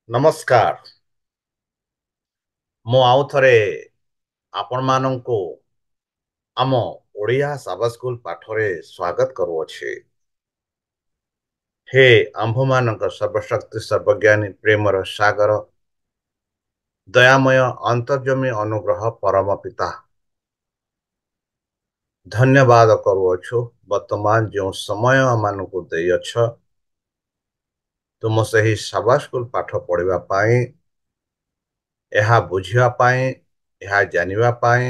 ନମସ୍କାର। ମୁଁ ଆଉ ଥରେ ଆପଣମାନଙ୍କୁ ଆମ ଓଡ଼ିଆ ସାବା ସ୍କୁଲ ପାଠରେ ସ୍ୱାଗତ କରୁଅଛି। ହେ ଆମ୍ଭମାନଙ୍କ ସର୍ବଶକ୍ତି ସର୍ବଜ୍ଞାନୀ ପ୍ରେମର ସାଗର ଦୟାମୟ ଅନ୍ତର୍ଜମୀ ଅନୁଗ୍ରହ ପରମ ପିତା ଧନ୍ୟବାଦ କରୁଅଛୁ। ବର୍ତ୍ତମାନ ଯେଉଁ ସମୟ ଆମମାନଙ୍କୁ ଦେଇଅଛ ତୁମ ସେହି ସାବା ସ୍କୁଲ ପାଠ ପଢ଼ିବା ପାଇଁ, ଏହା ବୁଝିବା ପାଇଁ, ଏହା ଜାଣିବା ପାଇଁ,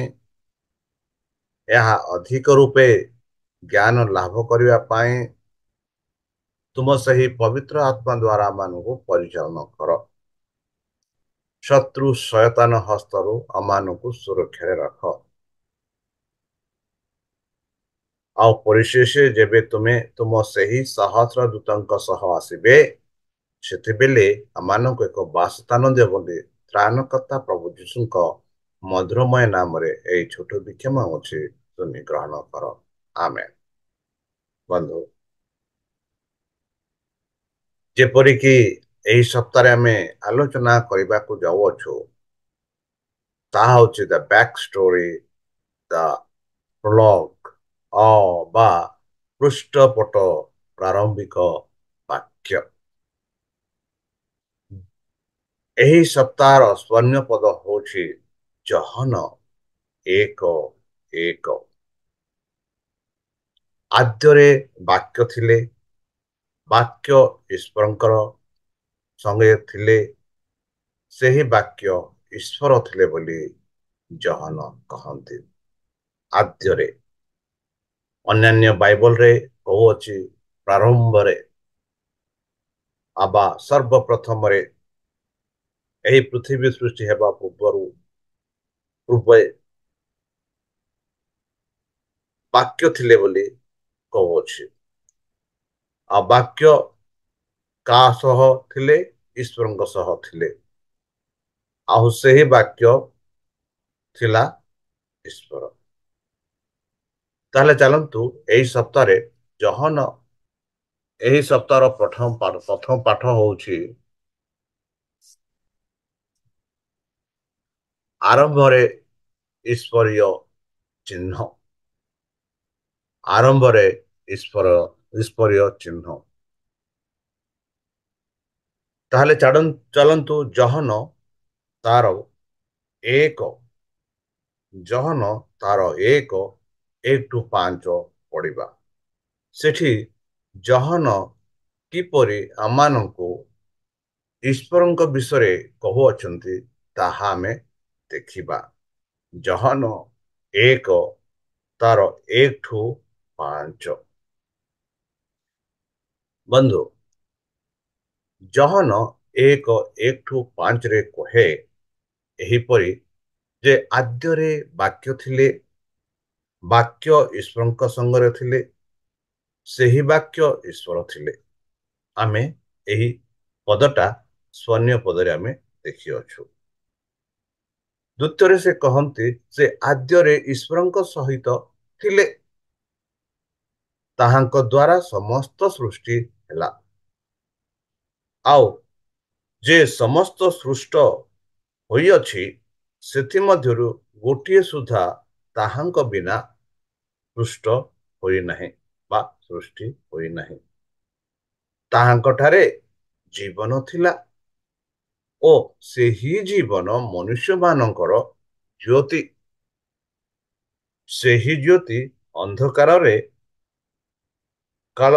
ଏହା ଅଧିକ ରୂପେ ଜ୍ଞାନ ଲାଭ କରିବା ପାଇଁ ତୁମ ସେହି ପବିତ୍ର ଆତ୍ମା ଦ୍ୱାରା ଆମମାନଙ୍କୁ ପରିଚାଳନା କର। ଶତ୍ରୁ ଶୟତାନ ହସ୍ତରୁ ଆମମାନଙ୍କୁ ସୁରକ୍ଷାରେ ରଖ। ଆଉ ପରିଶେଷ ଯେବେ ତୁମେ ତୁମ ସେହି ସହସ୍ର ଦୂତଙ୍କ ସହ ଆସିବେ, ସେତେବେଳେ ଆମମାନଙ୍କୁ ଏକ ବାସସ୍ଥାନ ଦେବ ବୋଲି ତ୍ରାଣକର୍ତ୍ତା ପ୍ରଭୁ ଯୀଶୁଙ୍କ ମଧୁରମୟ ନାମରେ ଏହି ଛୋଟ ବିକ୍ଷମ ଅଛି, ତୁମେ ଗ୍ରହଣ କର। ଆମେନ୍। ବନ୍ଧୁ, ଯେପରିକି ଏହି ସପ୍ତାହରେ ଆମେ ଆଲୋଚନା କରିବାକୁ ଯାଉଅଛୁ, ତାହା ହେଉଛି ଦ ବ୍ୟାକ୍ ଷ୍ଟୋରି, ଦ ପ୍ରୋଲଗ ବା ପୃଷ୍ଠପଟ ପ୍ରାରମ୍ଭିକ ବାକ୍ୟ। ଏହି ସପ୍ତାହର ସ୍ୱର୍ଣ୍ଣ ପଦ ହେଉଛି ଜହନ 1:1। ଆଦ୍ୟରେ ବାକ୍ୟ ଥିଲେ, ବାକ୍ୟ ଈଶ୍ୱରଙ୍କର ସଙ୍ଗେ ଥିଲେ, ସେହି ବାକ୍ୟ ଈଶ୍ୱର ଥିଲେ ବୋଲି ଜହନ କହନ୍ତି। ଆଦ୍ୟରେ ଅନ୍ୟାନ୍ୟ ବାଇବଲରେ କହୁଅଛି ପ୍ରାରମ୍ଭରେ ବା ସର୍ବପ୍ରଥମରେ ଏହି ପୃଥିବୀ ସୃଷ୍ଟି ହେବା ପୂର୍ବେ ବାକ୍ୟ ଥିଲେ ବୋଲି କହୁଅଛି। ଆଉ ବାକ୍ୟ କାହା ସହ ଥିଲେ? ଈଶ୍ୱରଙ୍କ ସହ ଥିଲେ। ଆଉ ସେହି ବାକ୍ୟ ଥିଲା ଈଶ୍ୱର। ତାହେଲେ ଚାଲନ୍ତୁ ଏହି ସପ୍ତାହରେ ଏହି ସପ୍ତାହର ପ୍ରଥମ ପାଠ ହେଉଛି ଆରମ୍ଭରେ ଈଶ୍ୱରୀୟ ଚିହ୍ନ। ଆରମ୍ଭରେ ଈଶ୍ୱରୀୟ ଚିହ୍ନ। ତାହେଲେ ଚାଲନ୍ତୁ ଜହନ ତାର 1 1:1-5 ପଢିବା। ସେଠି ଜହନ କିପରି ଆମମାନଙ୍କୁ ଈଶ୍ୱରଙ୍କ ବିଷୟରେ କହୁଅଛନ୍ତି ତାହା ଆମେ ଦେଖିବା। ଜହନ 1 ତାର 1-5। ବନ୍ଧୁ, ଜହନ 1:1-5 କହେ ଏହିପରି ଯେ ଆଦ୍ୟରେ ବାକ୍ୟ ଥିଲେ, ବାକ୍ୟ ଈଶ୍ୱରଙ୍କ ସଙ୍ଗରେ ଥିଲେ, ସେହି ବାକ୍ୟ ଈଶ୍ୱର ଥିଲେ। ଆମେ ଏହି ପଦଟା ସ୍ୱର୍ଣ୍ଣ ପଦରେ ଆମେ ଦେଖିଅଛୁ। ଦ୍ୱିତୀୟରେ ସେ କହନ୍ତି ସେ ଆଦ୍ୟରେ ଈଶ୍ୱରଙ୍କ ସହିତ ଥିଲେ, ତାହାଙ୍କ ଦ୍ୱାରା ସମସ୍ତ ସୃଷ୍ଟି ହେଲା। ଆଉ ଯେ ସମସ୍ତ ସୃଷ୍ଟ ହୋଇଅଛି, ସେଥିମଧ୍ୟରୁ ଗୋଟିଏ ସୁଦ୍ଧା ତାହାଙ୍କ ବିନା ସୃଷ୍ଟ ହୋଇନାହିଁ ବା ସୃଷ୍ଟି ହୋଇନାହିଁ। ତାହାଙ୍କଠାରେ ଜୀବନ ଥିଲା ଓ ସେହି ଜୀବନ ମନୁଷ୍ୟମାନଙ୍କର ଜ୍ୟୋତି। ସେହି ଜ୍ୟୋତି ଅନ୍ଧକାରରେ କାଳ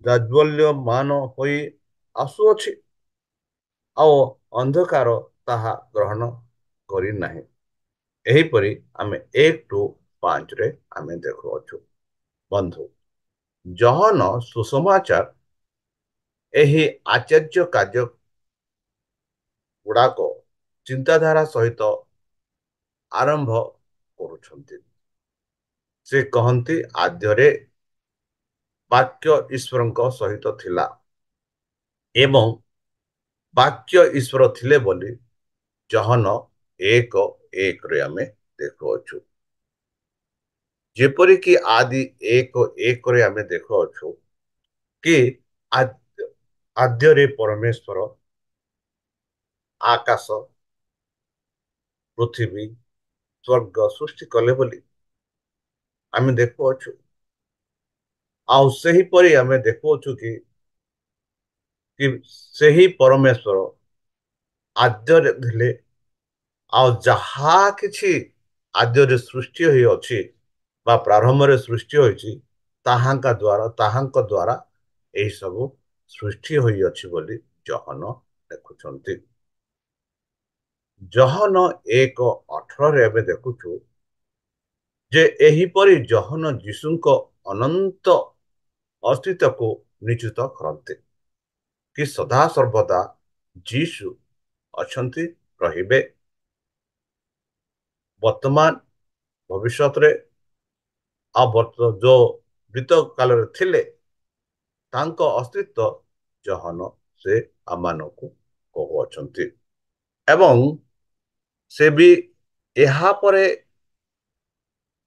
ଜାଜ୍ୱଲ୍ୟମାନ ହୋଇ ଆସୁଅଛି, ଆଉ ଅନ୍ଧକାର ତାହା ଗ୍ରହଣ କରିନାହିଁ। ଏହିପରି ଆମେ 1-5 ଆମେ ଦେଖୁଅଛୁ। ବନ୍ଧୁ, ଜହନ ସୁସମାଚାର ଏହି ଆଶ୍ଚର୍ଯ୍ୟ କାର୍ଯ୍ୟ ଗୁଡାକ ଚିନ୍ତାଧାରା ସହିତ ଆରମ୍ଭ କରୁଛନ୍ତି। ସେ କହନ୍ତି ଆଦ୍ୟରେ ବାକ୍ୟ ଈଶ୍ୱରଙ୍କ ସହିତ ଥିଲା ଏବଂ ବାକ୍ୟ ଈଶ୍ୱର ଥିଲେ ବୋଲି ଜହନ 1:1 ଆମେ ଦେଖୁଅଛୁ। ଯେପରିକି ଆଦି 1:1 ଆମେ ଦେଖୁଅଛୁ କି ଆଦ୍ୟ ଆଦ୍ୟରେ ପରମେଶ୍ୱର ଆକାଶ ପୃଥିବୀ ସ୍ୱର୍ଗ ସୃଷ୍ଟି କଲେ ବୋଲି ଆମେ ଦେଖୁଅଛୁ। ଆଉ ସେହିପରି ଆମେ ଦେଖୁଅଛୁ କି ସେହି ପରମେଶ୍ୱର ଆଦ୍ୟରେ ଥିଲେ, ଆଉ ଯାହା କିଛି ଆଦ୍ୟରେ ସୃଷ୍ଟି ହୋଇଅଛି ବା ପ୍ରାରମ୍ଭରେ ସୃଷ୍ଟି ହୋଇଛି ତାହାଙ୍କ ଦ୍ୱାରା ଏହି ସବୁ ସୃଷ୍ଟି ହୋଇଅଛି ବୋଲି ଜହନ ଦେଖୁଛନ୍ତି। ଜହନ 1:18 ଆମେ ଦେଖୁଛୁ ଯେ ଏହିପରି ଜହନ ଯୀଶୁଙ୍କ ଅନନ୍ତ ଅସ୍ତିତ୍ୱକୁ ନିଶ୍ଚିତ କରନ୍ତି କି ସଦାସର୍ବଦା ଯୀଶୁ ଅଛନ୍ତି, ରହିବେ, ବର୍ତ୍ତମାନ ଭବିଷ୍ୟତରେ ଆଉ ଯୋଉ ବିତ କାଳରେ ଥିଲେ ତାଙ୍କ ଅସ୍ତିତ୍ୱ ଜହନ ସେ ଆମମାନଙ୍କୁ କହୁଅଛନ୍ତି। ଏବଂ ସେ ବି ଏହା ପରେ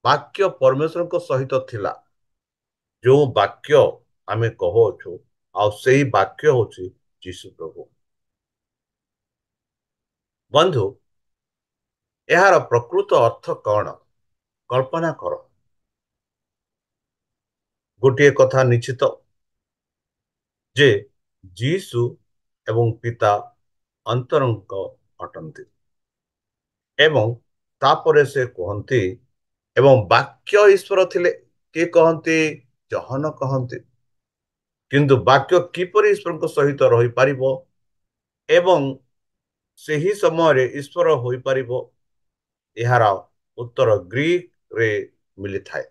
ବାକ୍ୟ ପରମେଶ୍ୱରଙ୍କ ସହିତ ଥିଲା, ଯେଉଁ ବାକ୍ୟ ଆମେ କହୁଅଛୁ, ଆଉ ସେହି ବାକ୍ୟ ହଉଛି ଯୀଶୁ ପ୍ରଭୁ। ବନ୍ଧୁ, ଏହାର ପ୍ରକୃତ ଅର୍ଥ କଣ? କଳ୍ପନା କର। ଗୋଟିଏ କଥା ନିଶ୍ଚିତ ଯେ ଯୀଶୁ ଏବଂ ପିତା ଅନ୍ତରଙ୍ଗ ଅଟନ୍ତି। ଏବଂ ତାପରେ ସେ କୁହନ୍ତି ଏବଂ ବାକ୍ୟ ଈଶ୍ୱର ଥିଲେ। କିଏ କହନ୍ତି? ଜହନ କହନ୍ତି। କିନ୍ତୁ ବାକ୍ୟ କିପରି ଈଶ୍ୱରଙ୍କ ସହିତ ରହିପାରିବ ଏବଂ ସେହି ସମୟରେ ଈଶ୍ୱର ହୋଇପାରିବ, ଏହାର ଉତ୍ତର ଗ୍ରୀକରେ ମିଳିଥାଏ।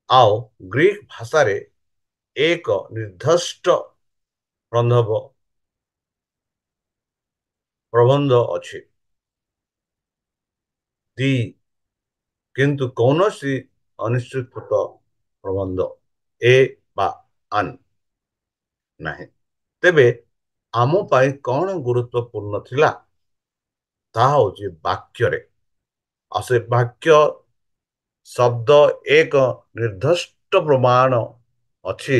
ଆଉ ଗ୍ରୀକ ଭାଷାରେ ଏକ ନିର୍ଦ୍ଦିଷ୍ଟ ପ୍ରବନ୍ଧ ଅଛି, ଦି କିନ୍ତୁ କୌଣସି ଅନିଶ୍ଚିତ ପ୍ରବନ୍ଧ ଏ ବା ଆନ୍ ନାହିଁ। ତେବେ ଆମ ପାଇଁ କଣ ଗୁରୁତ୍ୱପୂର୍ଣ୍ଣ ଥିଲା? ତାହା ହଉଛି ବାକ୍ୟରେ। ଆଉ ସେ ବାକ୍ୟ ଶବ୍ଦ ଏକ ନିର୍ଦ୍ଦିଷ୍ଟ ପ୍ରମାଣ ଅଛି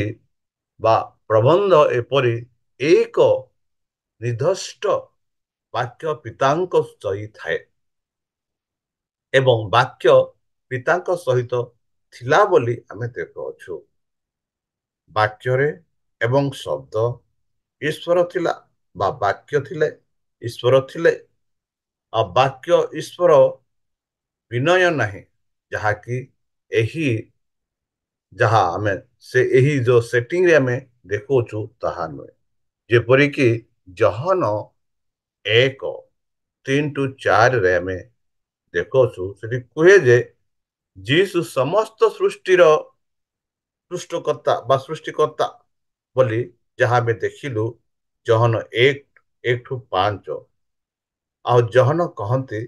ବା ପ୍ରବନ୍ଧ ଏପରି ଏକ ନିର୍ଦ୍ଦିଷ୍ଟ ବାକ୍ୟ ପିତାଙ୍କ ସହିତ ଥାଏ ଏବଂ ବାକ୍ୟ ପିତାଙ୍କ ସହିତ ଥିଲା ବୋଲି ଆମେ ଦେଖୁଅଛୁ। ବାକ୍ୟରେ ଏବଂ ଶବ୍ଦ ଈଶ୍ୱର ଥିଲା ବା ବାକ୍ୟ ଥିଲେ, ଈଶ୍ୱର ଥିଲେ। ଆଉ ବାକ୍ୟ ଈଶ୍ୱର ବିନୟ ନାହିଁ, ଯାହାକି ଏହି ଯୋଉ ସେଟିଂରେ ଆମେ ଦେଖୁଛୁ ତାହା ନୁହେଁ। ଯେପରିକି ଜହନ 1:3-4 ଆମେ ଦେଖୁଛୁ, ସେଠି କୁହେ ଯେ ଯୀଶୁ ସମସ୍ତ ସୃଷ୍ଟିର ସୃଷ୍ଟିକର୍ତ୍ତା ବୋଲି ଯାହା ଆମେ ଦେଖିଲୁ ଜହନ 1:1-5। ଆଉ ଜହନ କହନ୍ତି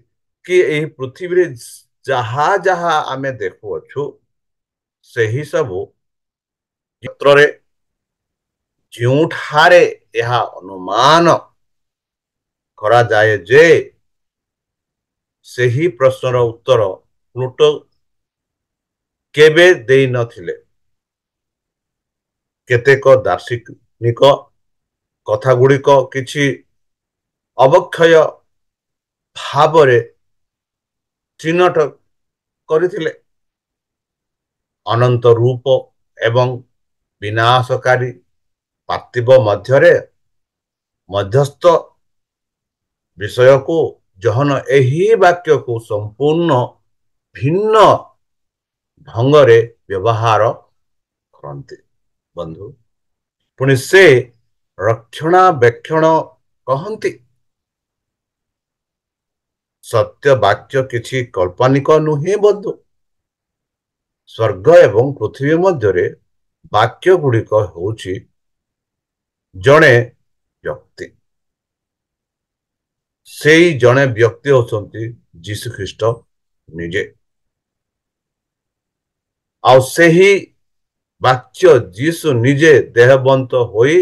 କି ଏହି ପୃଥିବୀରେ ଯାହା ଯାହା ଆମେ ଦେଖୁଅଛୁ ସେହି ସବୁ କ୍ଷେତ୍ରରେ ଯେଉଁଠାରେ ଏହା ଅନୁମାନ କରାଯାଏ ଯେ ସେହି ପ୍ରଶ୍ନର ଉତ୍ତର ପ୍ଲୁଟୋ କେବେ ଦେଇନଥିଲେ। କେତେକ ଦାର୍ଶନିକ କଥାଗୁଡ଼ିକ କିଛି ଅବକ୍ଷୟ ଭାବରେ ଚିହ୍ନଟ କରିଥିଲେ। ଅନନ୍ତ ରୂପ ଏବଂ ବିନାଶକାରୀ ପାର୍ଥିବ ମଧ୍ୟରେ ମଧ୍ୟସ୍ଥ ବିଷୟକୁ ଜହନ ଏହି ବାକ୍ୟକୁ ସମ୍ପୂର୍ଣ୍ଣ ଭିନ୍ନ ଢଙ୍ଗରେ ବ୍ୟବହାର କରନ୍ତି। ବନ୍ଧୁ, ପୁଣି ସେ ରକ୍ଷଣାବେକ୍ଷଣ କହନ୍ତି। ସତ୍ୟ ବାକ୍ୟ କିଛି କାଳ୍ପନିକ ନୁହେଁ ବନ୍ଧୁ। ସ୍ୱର୍ଗ ଏବଂ ପୃଥିବୀ ମଧ୍ୟରେ ବାକ୍ୟ ଗୁଡ଼ିକ ହେଉଛି ଜଣେ ବ୍ୟକ୍ତି। ସେଇ ଜଣେ ବ୍ୟକ୍ତି ହେଉଛନ୍ତି ଯୀଶୁ ଖ୍ରୀଷ୍ଟ ନିଜେ। ଆଉ ସେହି ବାକ୍ୟ ଯୀଶୁ ନିଜେ ଦେହବନ୍ତ ହୋଇ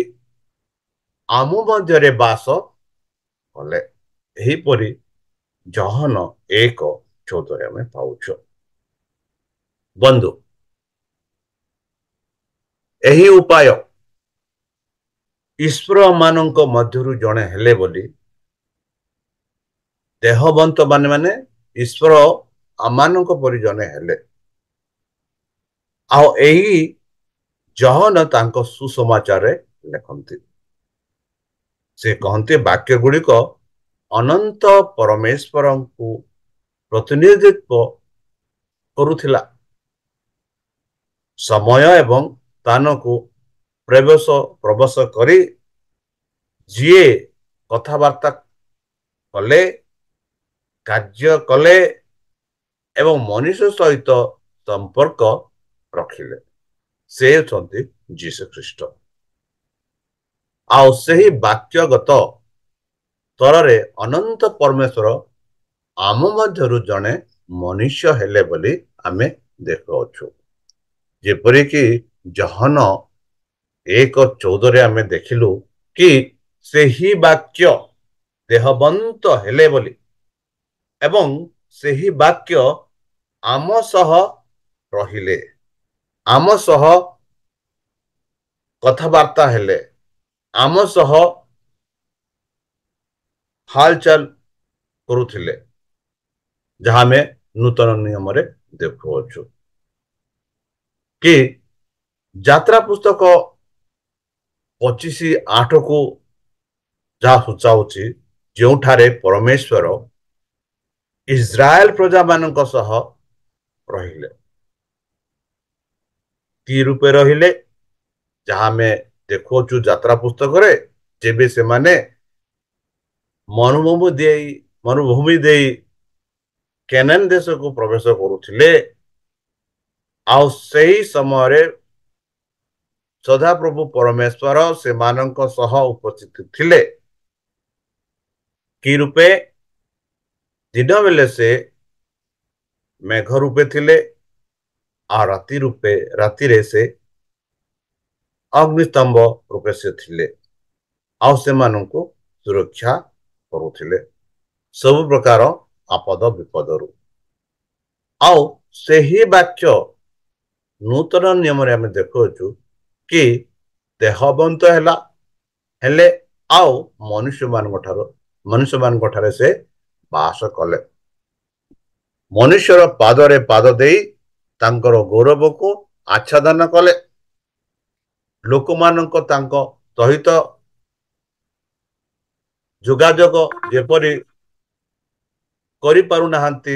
ଆମ ମଧ୍ୟରେ ବାସ କଲେ। ଏହିପରି ଜହନ 1:14 ଆମେ ପାଉଛୁ। ବନ୍ଧୁ, ଏହି ଉପାୟ ଈଶ୍ୱର ମାନଙ୍କ ମଧ୍ୟରୁ ଜଣେ ହେଲେ ବୋଲି ଦେହବନ୍ତ ମାନେ ଈଶ୍ୱର ଆମମାନଙ୍କ ପରି ଜଣେ ହେଲେ। ଆଉ ଏହି ଜହନ ତାଙ୍କ ସୁସମାଚାରରେ ଲେଖନ୍ତି। ସେ କହନ୍ତି ବାକ୍ୟ ଗୁଡ଼ିକ ଅନନ୍ତ ପରମେଶ୍ୱରଙ୍କୁ ପ୍ରତିନିଧିତ୍ୱ କରୁଥିଲା। ସମୟ ଏବଂ ସ୍ଥାନକୁ ପ୍ରବେଶ କରି ଯିଏ କଥାବାର୍ତ୍ତା କଲେ, କାର୍ଯ୍ୟ କଲେ ଏବଂ ମନୁଷ୍ୟ ସହିତ ସମ୍ପର୍କ ରଖିଲେ, ସେ ହେଉଛନ୍ତି ଯୀଶୁ ଖ୍ରୀଷ୍ଟ। ଆଉ ସେହି ବାକ୍ୟଗତ ସ୍ତରରେ ଅନନ୍ତ ପରମେଶ୍ୱର ଆମ ମଧ୍ୟରୁ ଜଣେ ମନୁଷ୍ୟ ହେଲେ ବୋଲି ଆମେ ଦେଖୁଅଛୁ। ଯେପରିକି ଜହନ 1:14 ଆମେ ଦେଖିଲୁ କି ସେହି ବାକ୍ୟ ଦେହବନ୍ତ ହେଲେ ବୋଲି ଏବଂ ସେହି ବାକ୍ୟ ଆମ ସହ ରହିଲେ, ଆମ ସହ କଥାବାର୍ତ୍ତା ହେଲେ, ଆମ ସହ ହାଲଚାଲ କରୁଥିଲେ, ଯାହା ଆମେ ନୂତନ ନିୟମରେ ଦେଖୁଅଛୁ। କି ଯାତ୍ରା ପୁସ୍ତକ 25:8କୁ ଯାହା ସୂଚାଉଛି, ଯେଉଁଠାରେ ପରମେଶ୍ୱର ଇସ୍ରାଏଲ ପ୍ରଜାମାନଙ୍କ ସହ ରହିଲେ। କି ରୂପେ ରହିଲେ? ଯାହା ଆମେ ଦେଖୁଅଛୁ ଯାତ୍ରା ପୁସ୍ତକରେ, ଯେବେ ସେମାନେ ମରୁଭୂମି ଦେଇ କେନାନ ଦେଶକୁ ପ୍ରବେଶ କରୁଥିଲେ, ଆଉ ସେହି ସମୟରେ ସଦାପ୍ରଭୁ ପରମେଶ୍ୱର ସେମାନଙ୍କ ସହ ଉପସ୍ଥିତ ଥିଲେ। କି ରୂପେ? ଦିନ ବେଳେ ସେ ମେଘ ରୂପେ ଥିଲେ, ଆଉ ରାତିରେ ସେ ଅଗ୍ନିସ୍ତମ୍ଭ ରୂପେ ସେ ଥିଲେ, ଆଉ ସେମାନଙ୍କୁ ସୁରକ୍ଷା କରୁଥିଲେ ସବୁ ପ୍ରକାର ଆପଦ ବିପଦରୁ। ଆଉ ସେହି ବାକ୍ୟ ନୂତନ ନିୟମରେ ଆମେ ଦେଖୁଅଛୁ କି ଦେହବନ୍ତ ହେଲେ ଆଉ ମନୁଷ୍ୟମାନଙ୍କ ଠାରେ ସେ ବାସ କଲେ। ମନୁଷ୍ୟର ପାଦରେ ପାଦ ଦେଇ ତାଙ୍କର ଗୌରବକୁ ଆଚ୍ଛାଦନ କଲେ। ଲୋକମାନଙ୍କ ତାଙ୍କ ସହିତ ଯୋଗାଯୋଗ ଯେପରି କରିପାରୁନାହାନ୍ତି,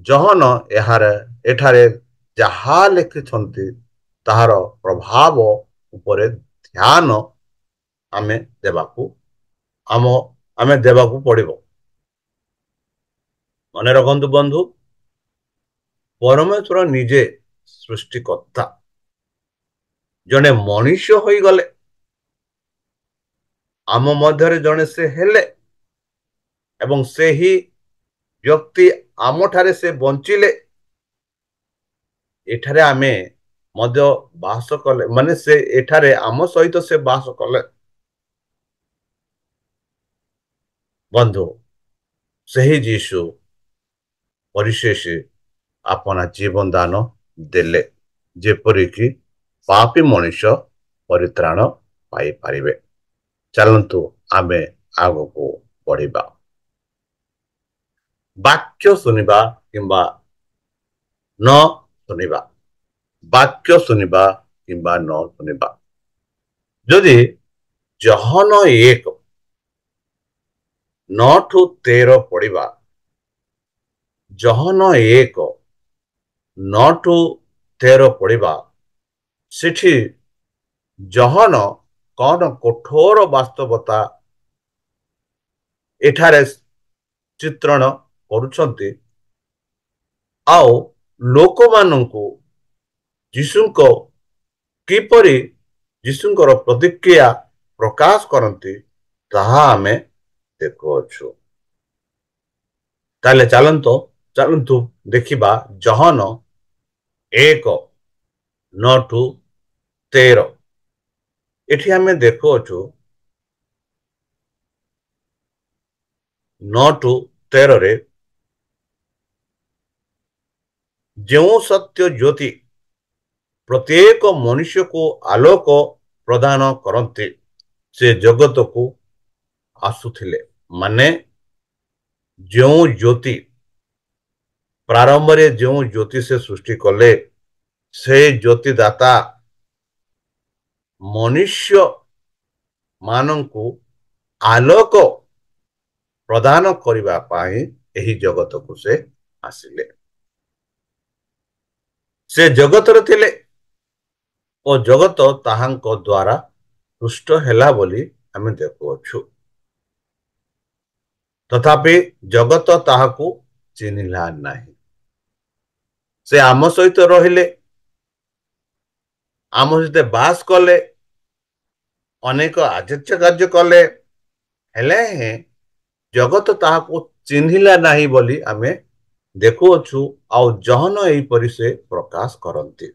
ଜହନ ଏଠାରେ ଯାହା ଲେଖିଛନ୍ତି ତାହାର ପ୍ରଭାବ ଉପରେ ଧ୍ୟାନ ଆମେ ଦେବାକୁ ପଡ଼ିବ। ମନେ ରଖନ୍ତୁ ବନ୍ଧୁ, ପରମେଶ୍ୱର ନିଜେ ସୃଷ୍ଟିକର୍ତ୍ତା ଜଣେ ମନୁଷ୍ୟ ହୋଇଗଲେ, ଆମ ମଧ୍ୟରେ ଜଣେ ସେ ହେଲେ ଏବଂ ସେହି ବ୍ୟକ୍ତି ଆମଠାରେ ସେ ବଞ୍ଚିଲେ। ଏଠାରେ ଆମେ ମଧ୍ୟ ବାସ କଲେ, ମାନେ ସେ ଏଠାରେ ଆମ ସହିତ ସେ ବାସ କଲେ। ବନ୍ଧୁ, ସେହି ଯୀଶୁ ପରିଶେଷ ଆପଣା ଜୀବନ ଦାନ ଦେଲେ, ଯେପରିକି ପାପୀ ମଣିଷ ପରିତ୍ରାଣ ପାଇପାରିବେ। ଚାଲନ୍ତୁ ଆମେ ଆଗକୁ ବଢିବା। ବାକ୍ୟ ଶୁଣିବା କିମ୍ବା ନ ଶୁଣିବା, ବାକ୍ୟ ଶୁଣିବା କିମ୍ବା ନ ଶୁଣିବା। ଯଦି ଜହନ 1:9-13 ପଢିବା, ଜହନ 1:9-13 ପଢିବା, ସେଠି ଜହନ କଣ କଠୋର ବାସ୍ତବତା ଏଠାରେ ଚିତ୍ରଣ କରୁଛନ୍ତି, ଆଉ ଲୋକମାନଙ୍କୁ କିପରି ଯୀଶୁଙ୍କର ପ୍ରତିକ୍ରିୟା ପ୍ରକାଶ କରନ୍ତି, ତାହା ଆମେ ଦେଖୁଅଛୁ। ତାହେଲେ ଚାଲନ୍ତୁ ଦେଖିବା ଜହନ 1:9-13। ଏଠି ଆମେ ଦେଖୁଅଛୁ 9-13ରେ, ଯେଉଁ ସତ୍ୟ ଜ୍ୟୋତି ପ୍ରତ୍ୟେକ ମନୁଷ୍ୟକୁ ଆଲୋକ ପ୍ରଦାନ କରନ୍ତି, ସେ ଜଗତକୁ ଆସୁଥିଲେ। ମାନେ ଯେଉଁ ଜ୍ୟୋତି ପ୍ରାରମ୍ଭରେ ଯେଉଁ ଜ୍ୟୋତି ସେ ସୃଷ୍ଟି କଲେ, ସେ ଜ୍ୟୋତିଦାତା ମନୁଷ୍ୟ ମାନଙ୍କୁ ଆଲୋକ ପ୍ରଦାନ କରିବା ପାଇଁ ଏହି ଜଗତକୁ ସେ ଆସିଲେ। ସେ ଜଗତରେ ଥିଲେ ଓ ଜଗତ ତାହାଙ୍କ ଦ୍ୱାରା ସୃଷ୍ଟ ହେଲା ବୋଲି ଆମେ ଦେଖୁଅଛୁ। ତଥାପି ଜଗତ ତାହାକୁ ଚିହ୍ନିଲା ନାହିଁ। ସେ ଆମ ସହିତ ରହିଲେ, ଆମ ସହିତ ବାସ କଲେ, ଅନେକ ଆଚର୍ଯ୍ୟ କାର୍ଯ୍ୟ କଲେ, ହେଲେ ଜଗତ ତାହାକୁ ଚିହ୍ନିଲା ନାହିଁ ବୋଲି ଆମେ ଦେଖୁଅଛୁ। ଆଉ ଜହନ ଏହିପରି ସେ ପ୍ରକାଶ କରନ୍ତି।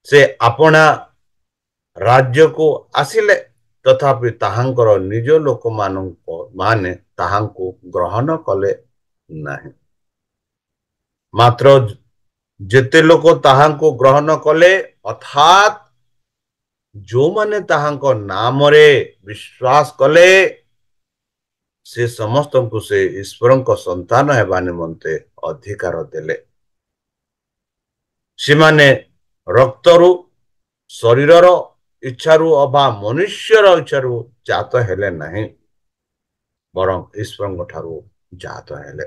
ସେ ଆପଣା ରାଜ୍ୟକୁ ଆସିଲେ, ତଥାପି ତାହାଙ୍କର ନିଜ ଲୋକମାନଙ୍କ ମାନେ ତାହାଙ୍କୁ ଗ୍ରହଣ କଲେ ନାହିଁ। ମାତ୍ର ଯେତେ ଲୋକ ତାହାଙ୍କୁ ଗ୍ରହଣ କଲେ, ଅର୍ଥାତ୍ ଯେଉଁମାନେ ତାହାଙ୍କ ନାମରେ ବିଶ୍ୱାସ କଲେ, ସେ ସମସ୍ତଙ୍କୁ ସେ ଈଶ୍ୱରଙ୍କ ସନ୍ତାନ ହେବା ନିମନ୍ତେ ଅଧିକାର ଦେଲେ। ସେମାନେ ରକ୍ତରୁ, ଶରୀରର ଇଚ୍ଛାରୁ ଅବା ମନୁଷ୍ୟର ଇଚ୍ଛାରୁ ଜାତ ହେଲେ ନାହିଁ, ବରଂ ଈଶ୍ୱରଙ୍କ ଠାରୁ ଜାତ ହେଲେ।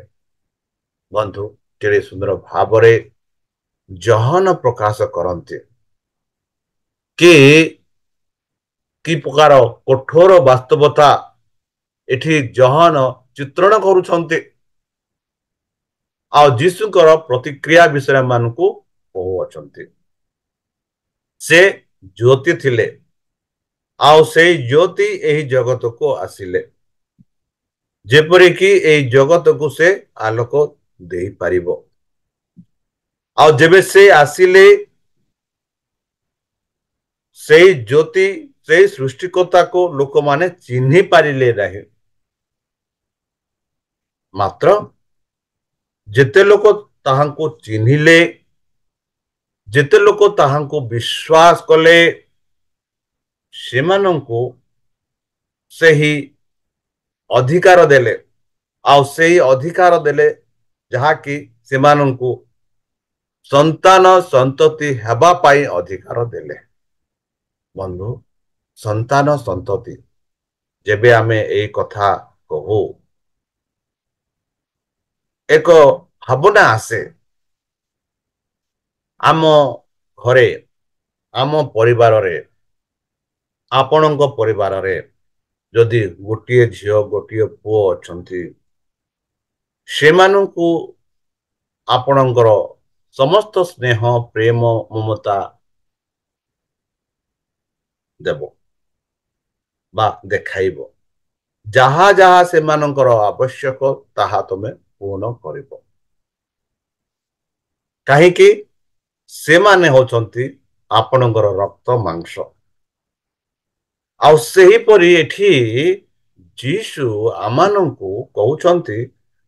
ବନ୍ଧୁ, କେଡ଼େ ସୁନ୍ଦର ଭାବରେ ଜହନ ପ୍ରକାଶ କରନ୍ତି କି ପ୍ରକାର କଠୋର ବାସ୍ତବତା ଏଠି ଜହନ ଚିତ୍ରଣ କରୁଛନ୍ତି। ଆଉ ଯୀଶୁଙ୍କର ପ୍ରତିକ୍ରିୟା ବିଷୟରେ ମାନଙ୍କୁ କହୁଅଛନ୍ତି। ସେ ଜ୍ୟୋତି ଥିଲେ, ଆଉ ସେଇ ଜ୍ୟୋତି ଏହି ଜଗତକୁ ଆସିଲେ, ଯେପରିକି ଏହି ଜଗତକୁ ସେ ଆଲୋକ ଦେଇପାରିବ। ଆଉ ଯେବେ ସେ ଆସିଲେ, ସେଇ ଜ୍ୟୋତି, ସେଇ ସୃଷ୍ଟିକର୍ତ୍ତାକୁ ଲୋକମାନେ ଚିହ୍ନି ପାରିଲେ ନାହିଁ। ମାତ୍ର ଯେତେ ଲୋକ ତାହାଙ୍କୁ ଚିହ୍ନିଲେ, ଯେତେ ଲୋକ ତାହାଙ୍କୁ ବିଶ୍ୱାସ କଲେ, ସେମାନଙ୍କୁ ସେହି ଅଧିକାର ଦେଲେ। ଆଉ ସେହି ଅଧିକାର ଦେଲେ ଯାହାକି ସେମାନଙ୍କୁ ସନ୍ତାନ ସନ୍ତତି ହେବା ପାଇଁ ଅଧିକାର ଦେଲେ। ବନ୍ଧୁ, ସନ୍ତାନ ସନ୍ତତି ଯେବେ ଆମେ ଏଇ କଥା କହୁ, ଏକ ଭାବନା ଆସେ। ଆମ ଘରେ, ଆମ ପରିବାରରେ, ଆପଣଙ୍କ ପରିବାରରେ ଯଦି ଗୋଟିଏ ଝିଅ ଗୋଟିଏ ପୁଅ ଅଛନ୍ତି, ସେମାନଙ୍କୁ ଆପଣଙ୍କର ସମସ୍ତ ସ୍ନେହ, ପ୍ରେମ, ମମତା ଦେବ ବା ଦେଖାଇବ। ଯାହା ଯାହା ସେମାନଙ୍କର ଆବଶ୍ୟକ ତାହା ତମେ ପୂର୍ଣ୍ଣ କରିବ। କାହିଁକି? ସେମାନେ ହେଉଛନ୍ତି ଆପଣଙ୍କର ରକ୍ତ ମାଂସ। ଆଉ ସେହିପରି ଏଠି ଯୀଶୁ ଆମମାନଙ୍କୁ କହୁଛନ୍ତି,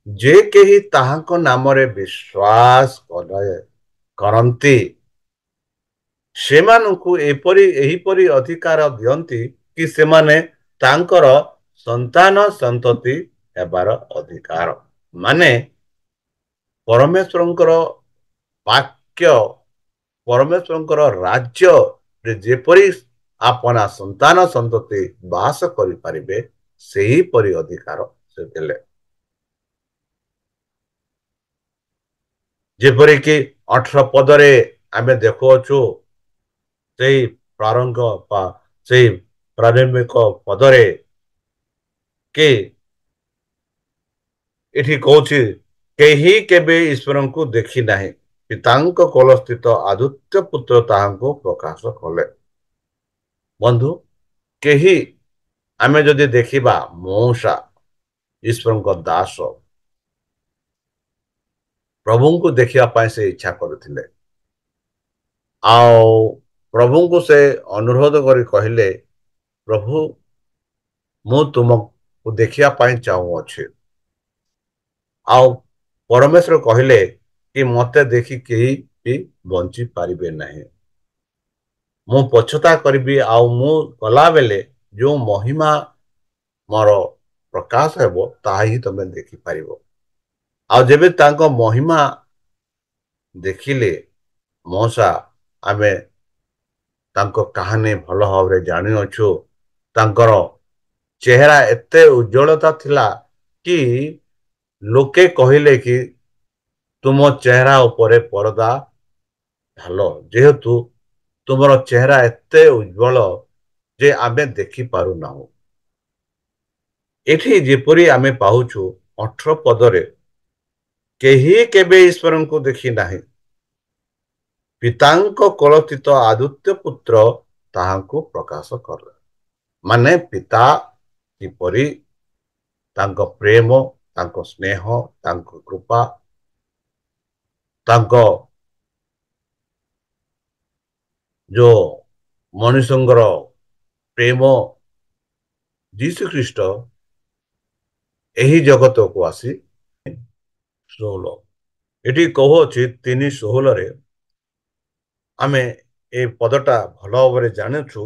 ଯେ କେହି ତାହାଙ୍କ ନାମରେ ବିଶ୍ୱାସ କରନ୍ତି, ସେମାନଙ୍କୁ ଏହିପରି ଅଧିକାର ଦିଅନ୍ତି କି ସେମାନେ ତାଙ୍କର ସନ୍ତାନ ସନ୍ତତି ହେବାର ଅଧିକାର। ମାନେ ପରମେଶ୍ୱରଙ୍କର ବାକ୍ୟ, ପରମେଶ୍ୱରଙ୍କର ରାଜ୍ୟରେ ଯେପରି ଆପଣା ସନ୍ତାନ ସନ୍ତତି ବାସ କରିପାରିବେ, ସେହିପରି ଅଧିକାର ସେ ଦେଲେ। ଯେପରିକି 18 ପଦରେ ଆମେ ଦେଖୁଅଛୁ, ସେଇ ପ୍ରାରମ୍ଭ ବା ସେଇ ପ୍ରାରମ୍ଭିକ ପଦରେ କି ଏଠି କହୁଛି, କେହି କେବେ ଈଶ୍ୱରଙ୍କୁ ଦେଖି ନାହିଁ, ପିତାଙ୍କ କୋଳସ୍ଥିତ ଆଦିତ୍ୟ ପୁତ୍ର ତାହାଙ୍କୁ ପ୍ରକାଶ କଲେ। ବନ୍ଧୁ, କେହି ଆମେ ଯଦି ଦେଖିବା, ମଉସା ଈଶ୍ୱରଙ୍କ ଦାସ ପ୍ରଭୁଙ୍କୁ ଦେଖିବା ପାଇଁ ସେ ଇଚ୍ଛା କରୁଥିଲେ। ଆଉ ପ୍ରଭୁଙ୍କୁ ସେ ଅନୁରୋଧ କରି କହିଲେ, ପ୍ରଭୁ, ମୁଁ ତୁମକୁ ଦେଖିବା ପାଇଁ ଚାହୁଁଅଛି। ଆଉ ପରମେଶ୍ୱର କହିଲେ କି ମୋତେ ଦେଖି କେହି ବି ବଞ୍ଚି ପାରିବେ ନାହିଁ। ମୁଁ ପଛତା କରିବି, ଆଉ ମୁଁ ଗଲାବେଳେ ଯେଉଁ ମହିମା ମୋର ପ୍ରକାଶ ହେବ ତାହା ହିଁ ତମେ ଦେଖିପାରିବ। ଆଉ ଯେବେ ତାଙ୍କ ମହିମା ଦେଖିଲେ ମଉସା ଆମେ ତାଙ୍କ କାହାଣୀ ଭଲ ଭାବରେ ଜାଣିଅଛୁ। ତାଙ୍କର ଚେହେରା ଏତେ ଉଜ୍ଜଳତା ଥିଲା କି ଲୋକେ କହିଲେ କି ତୁମ ଚେହେରା ଉପରେ ପରଦା ଢାଲ, ଯେହେତୁ ତୁମର ଚେହେରା ଏତେ ଉଜ୍ଜଳ ଯେ ଆମେ ଦେଖିପାରୁନାହୁଁ। ଏଠି ଯେପରି ଆମେ ପାଉଛୁ 18 ପଦରେ, କେହି କେବେ ଈଶ୍ୱରଙ୍କୁ ଦେଖି ନାହିଁ, ପିତାଙ୍କ କଳତିତ ଆଦିତ୍ୟ ପୁତ୍ର ତାହାଙ୍କୁ ପ୍ରକାଶ କଲେ। ମାନେ ପିତା କିପରି ତାଙ୍କ ପ୍ରେମ, ତାଙ୍କ ସ୍ନେହ, ତାଙ୍କ କୃପା, ତାଙ୍କ ଯୋଉ ମଣିଷଙ୍କର ପ୍ରେମ, ଯୀଶୁ ଖ୍ରୀଷ୍ଟ ଏହି ଜଗତକୁ ଆସି 16 ଏଠି କହୁଅଛି 3:16 ଆମେ ଏ ପଦଟା ଭଲ ଭାବରେ ଜାଣୁଛୁ।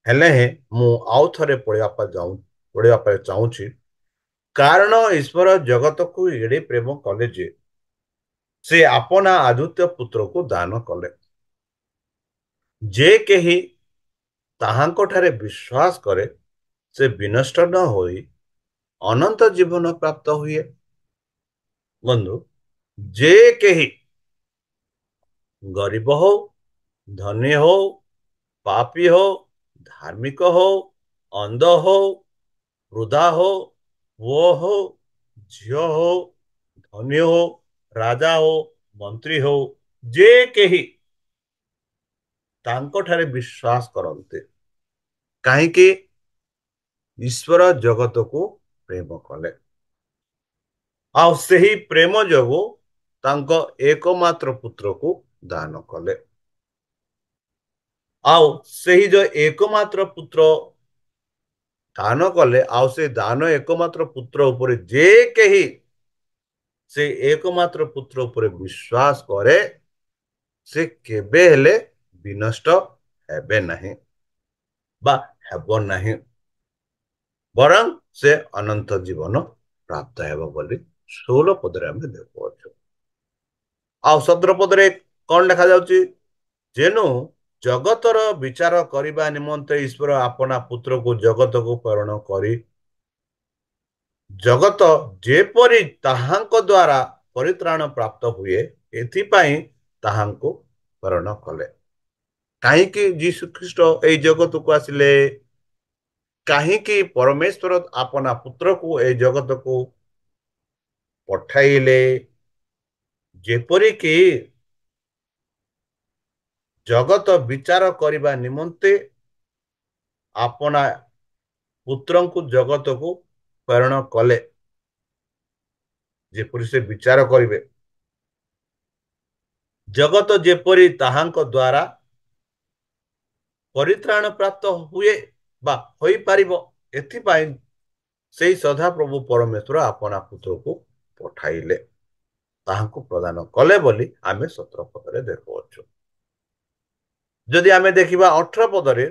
ହେଲେ ମୁଁ ଆଉ ଥରେ ପଢିବା ପାଇଁ ଚାହୁଁଛି। କାରଣ ଈଶ୍ୱର ଜଗତକୁ ଏଡେ ପ୍ରେମ କଲେ ଯେ ସେ ଆପଣା ଆଦୃତ ପୁତ୍ରକୁ ଦାନ କଲେ, ଯେ କେହି ତାହାଙ୍କଠାରେ ବିଶ୍ୱାସ କରେ ସେ ବିନଷ୍ଟ ନ ହୋଇ ଅନନ୍ତ ଜୀବନ ପ୍ରାପ୍ତ ହୁଏ। ବନ୍ଧୁ, ଯେ କେହି ଗରିବ ହଉ, ଧନୀ ହଉ, ପାପୀ ହଉ, ଧାର୍ମିକ ହଉ, ଅନ୍ଧ ହଉ, ବୃଦ୍ଧା ହଉ, ପୁଅ ହଉ, ଝିଅ ହଉ, ଧନୀ ହଉ, ରାଜା ହଉ, ମନ୍ତ୍ରୀ ହଉ, ଯେ କେହି ତାଙ୍କଠାରେ ବିଶ୍ୱାସ କରନ୍ତି। କାହିଁକି? ଈଶ୍ୱର ଜଗତକୁ ପ୍ରେମ କଲେ, ଆଉ ସେହି ପ୍ରେମ ଯୋଗୁ ତାଙ୍କ ଏକମାତ୍ର ପୁତ୍ରକୁ ଦାନ କଲେ। ଆଉ ସେହି ଯୋଉ ଏକମାତ୍ର ପୁତ୍ର ଦାନ କଲେ, ଆଉ ସେ ଦାନ ଏକମାତ୍ର ପୁତ୍ର ଉପରେ ଯେ କେହି ସେ ଏକମାତ୍ର ପୁତ୍ର ଉପରେ ବିଶ୍ୱାସ କରେ ସେ କେବେ ହେଲେ ବିନଷ୍ଟ ହେବେ ନାହିଁ ବା ହେବ ନାହିଁ, ବରଂ ସେ ଅନନ୍ତ ଜୀବନ ପ୍ରାପ୍ତ ହେବ ବୋଲି 16 ପଦରେ ଆମେ ଦେଖୁଅଛୁ। ଆଉ 17 ପଦରେ କଣ ଲେଖାଯାଉଛି? ଯେନୁ ଜଗତର ବିଚାର କରିବା ନିମନ୍ତେ ଈଶ୍ୱର ଆପଣା ପୁତ୍ରକୁ ଜଗତକୁ ପ୍ରେରଣ କରି ଜଗତ ଯେପରି ତାହାଙ୍କ ଦ୍ୱାରା ପରିତ୍ରାଣ ପ୍ରାପ୍ତ ହୁଏ ଏଥିପାଇଁ ତାହାଙ୍କୁ ପ୍ରେରଣ କଲେ। କାହିଁକି ଯୀଶୁ ଖ୍ରୀଷ୍ଟ ଏଇ ଜଗତକୁ ଆସିଲେ? କାହିଁକି ପରମେଶ୍ୱର ଆପଣା ପୁତ୍ରକୁ ଏଇ ଜଗତକୁ ପଠାଇଲେ? ଯେପରିକି ଜଗତ ବିଚାର କରିବା ନିମନ୍ତେ ଆପଣା ପୁତ୍ରଙ୍କୁ ଜଗତକୁ ପ୍ରେରଣ କଲେ, ଯେପରି ସେ ବିଚାର କରିବେ, ଜଗତ ଯେପରି ତାହାଙ୍କ ଦ୍ୱାରା ପରିତ୍ରାଣ ପ୍ରାପ୍ତ ହୁଏ ବା ହୋଇପାରିବ, ଏଥିପାଇଁ ସେଇ ସଦାପ୍ରଭୁ ପରମେଶ୍ୱର ଆପଣା ପୁତ୍ରକୁ ପଠାଇଲେ, ତାହାଙ୍କୁ ପ୍ରଦାନ କଲେ ବୋଲି ଆମେ 17 ପଦରେ ଦେଖୁଅଛୁ। ଯଦି ଆମେ ଦେଖିବା 18 ପଦରେ,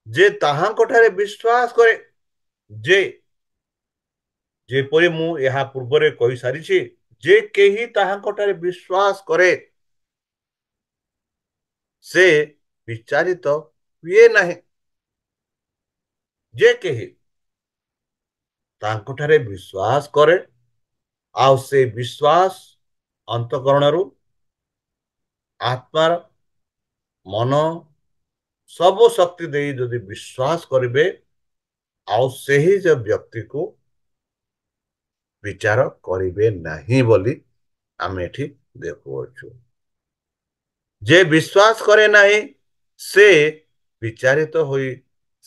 ଯେ ତାହାଙ୍କଠାରେ ବିଶ୍ୱାସ କରେ, ଯେ ଯେପରି ମୁଁ ଏହା ପୂର୍ବରେ କହିସାରିଛି, ଯେ କେହି ତାହାଙ୍କଠାରେ ବିଶ୍ୱାସ କରେ ସେ ବିଚାରିତ ହୁଏ ନାହିଁ। ଯେ କେହି ତାଙ୍କଠାରେ ବିଶ୍ୱାସ କରେ ଆଉ ସେ ବିଶ୍ୱାସ ଅନ୍ତଃକରଣରୁ ଆତ୍ମାର ମନ ସବୁ ଶକ୍ତି ଦେଇ ଯଦି ବିଶ୍ୱାସ କରିବେ, ଆଉ ସେହି ଯେ ବ୍ୟକ୍ତିକୁ ବିଚାର କରିବେ ନାହିଁ ବୋଲି ଆମେ ଏଠି ଦେଖୁଅଛୁ। ଯେ ବିଶ୍ୱାସ କରେ ନାହିଁ ସେ ବିଚାରିତ ହୋଇ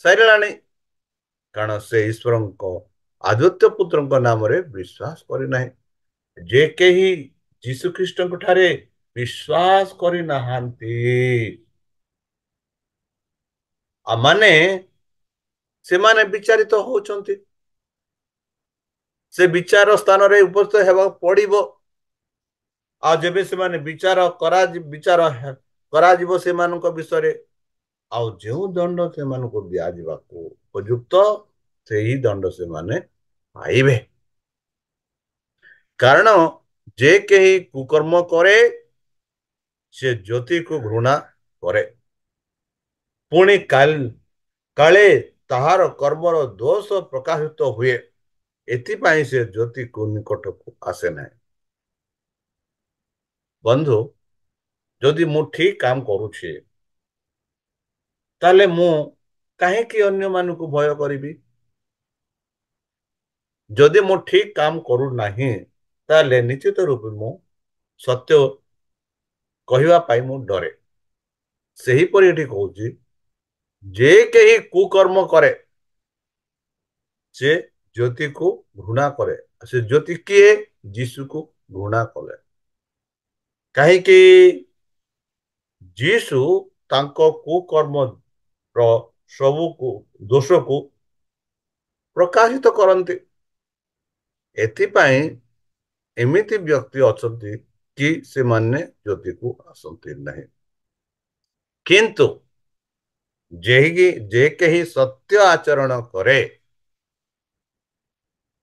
ସାରିଲାଣି, କାରଣ ସେ ଈଶ୍ୱରଙ୍କ ଆଦିତ୍ୟ ପୁତ୍ରଙ୍କ ନାମରେ ବିଶ୍ୱାସ କରିନାହିଁ। ଯେ କେହି ଯୀଶୁ ଖ୍ରୀଷ୍ଟଙ୍କ ଠାରେ ବିଶ୍ୱାସ କରିନାହାନ୍ତି, ମାନେ ସେମାନେ ବିଚାରିତ ହଉଛନ୍ତି, ସେ ବିଚାର ସ୍ଥାନରେ ଉପସ୍ଥିତ ହେବାକୁ ପଡିବ। ଆଉ ଯେବେ ସେମାନେ ବିଚାର କରାଯିବ ସେମାନଙ୍କ ବିଷୟରେ, ଆଉ ଯେଉଁ ଦଣ୍ଡ ସେମାନଙ୍କୁ ଦିଆଯିବାକୁ ଉପଯୁକ୍ତ ସେହି ଦଣ୍ଡ ସେମାନେ ପାଇବେ। କାରଣ ଯେ କେହି କୁକର୍ମ କରେ ସେ ଜ୍ୟୋତିକୁ ଘୃଣା କରେ, ପୁଣି କାଳେ ତାହାର କର୍ମର ଦୋଷ ପ୍ରକାଶିତ ହୁଏ, ଏଥିପାଇଁ ସେ ଜ୍ୟୋତିକୁ ନିକଟକୁ ଆସେ ନାହିଁ। ବନ୍ଧୁ, ଯଦି ମୁଁ ଠିକ କାମ କରୁଛି ତାହେଲେ ମୁଁ କାହିଁକି ଅନ୍ୟମାନଙ୍କୁ ଭୟ କରିବି? ଯଦି ମୁଁ ଠିକ କାମ କରୁନାହିଁ ତାହେଲେ ନିଶ୍ଚିତ ରୂପେ ମୁଁ ସତ୍ୟ କହିବା ପାଇଁ ମୁଁ ଡରେ। ସେହିପରି ଏଠି କହୁଛି, ଯେ କେହି କୁକର୍ମ କରେ ସେ ଜ୍ୟୋତିକୁ ଘୃଣା କରେ। ସେ ଜ୍ୟୋତି କିଏ? ଯୀଶୁକୁ ଘୃଣା କଲେ। କାହିଁକି? ଯୀଶୁ ତାଙ୍କ କୁକର୍ମର ସବୁକୁ ଦୋଷକୁ ପ୍ରକାଶିତ କରନ୍ତି। ଏଥିପାଇଁ ଏମିତି ବ୍ୟକ୍ତି ଅଛନ୍ତି କି ସେମାନେ ଜ୍ୟୋତିକୁ ଆସନ୍ତି ନାହିଁ। କିନ୍ତୁ ଯେ କେହି ସତ୍ୟ ଆଚରଣ କରେ,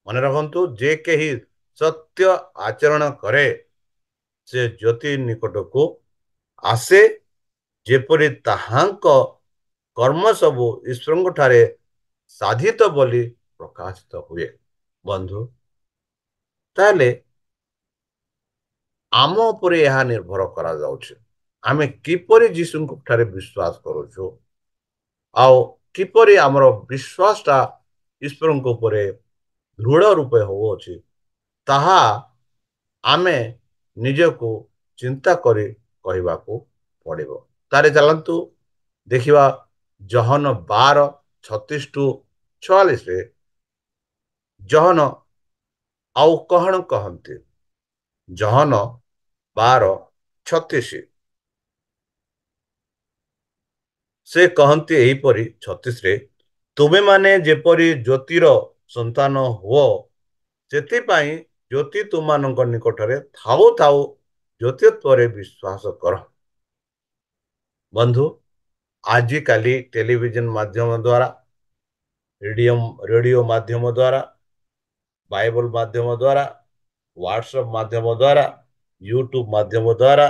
ମନେ ରଖନ୍ତୁ, ଯେ କେହି ସତ୍ୟ ଆଚରଣ କରେ ସେ ଜ୍ୟୋତି ନିକଟକୁ ଆସେ, ଯେପରି ତାହାଙ୍କ କର୍ମ ସବୁ ଈଶ୍ୱରଙ୍କ ଠାରେ ସାଧିତ ବୋଲି ପ୍ରକାଶିତ ହୁଏ। ବନ୍ଧୁ, ତାହେଲେ ଆମ ଉପରେ ଏହା ନିର୍ଭର କରାଯାଉଛି, ଆମେ କିପରି ଯୀଶୁଙ୍କ ଠାରେ ବିଶ୍ୱାସ କରୁଛୁ ଆଉ କିପରି ଆମର ବିଶ୍ୱାସଟା ଈଶ୍ୱରଙ୍କ ଉପରେ ଦୃଢ଼ ରୂପେ ହେଉଅଛି, ତାହା ଆମେ ନିଜକୁ ଚିନ୍ତା କରି କହିବାକୁ ପଡ଼ିବ। ତାହେଲେ ଚାଲନ୍ତୁ ଦେଖିବା ଜହନ 12:36-44 ଜହନ ଆଉ କଣ କହନ୍ତି। ଜହନ 12:36 ସେ କହନ୍ତି ଏହିପରି 36ରେ, ତୁମେମାନେ ଯେପରି ଜ୍ୟୋତିର ସନ୍ତାନ ହୁଅ, ସେଥିପାଇଁ ଜ୍ୟୋତି ତୁମମାନଙ୍କ ନିକଟରେ ଥାଉ ଥାଉ ଜ୍ୟୋତିତ୍ୱରେ ବିଶ୍ୱାସ କର। ବନ୍ଧୁ, ଆଜିକାଲି ଟେଲିଭିଜନ ମାଧ୍ୟମ ଦ୍ୱାରା, ରେଡ଼ିଓ ମାଧ୍ୟମ ଦ୍ୱାରା, ବାଇବଲ ମାଧ୍ୟମ ଦ୍ୱାରା, ହ୍ୱାଟ୍ସଆପ୍ ମାଧ୍ୟମ ଦ୍ୱାରା, ୟୁଟ୍ୟୁବ ମାଧ୍ୟମ ଦ୍ୱାରା,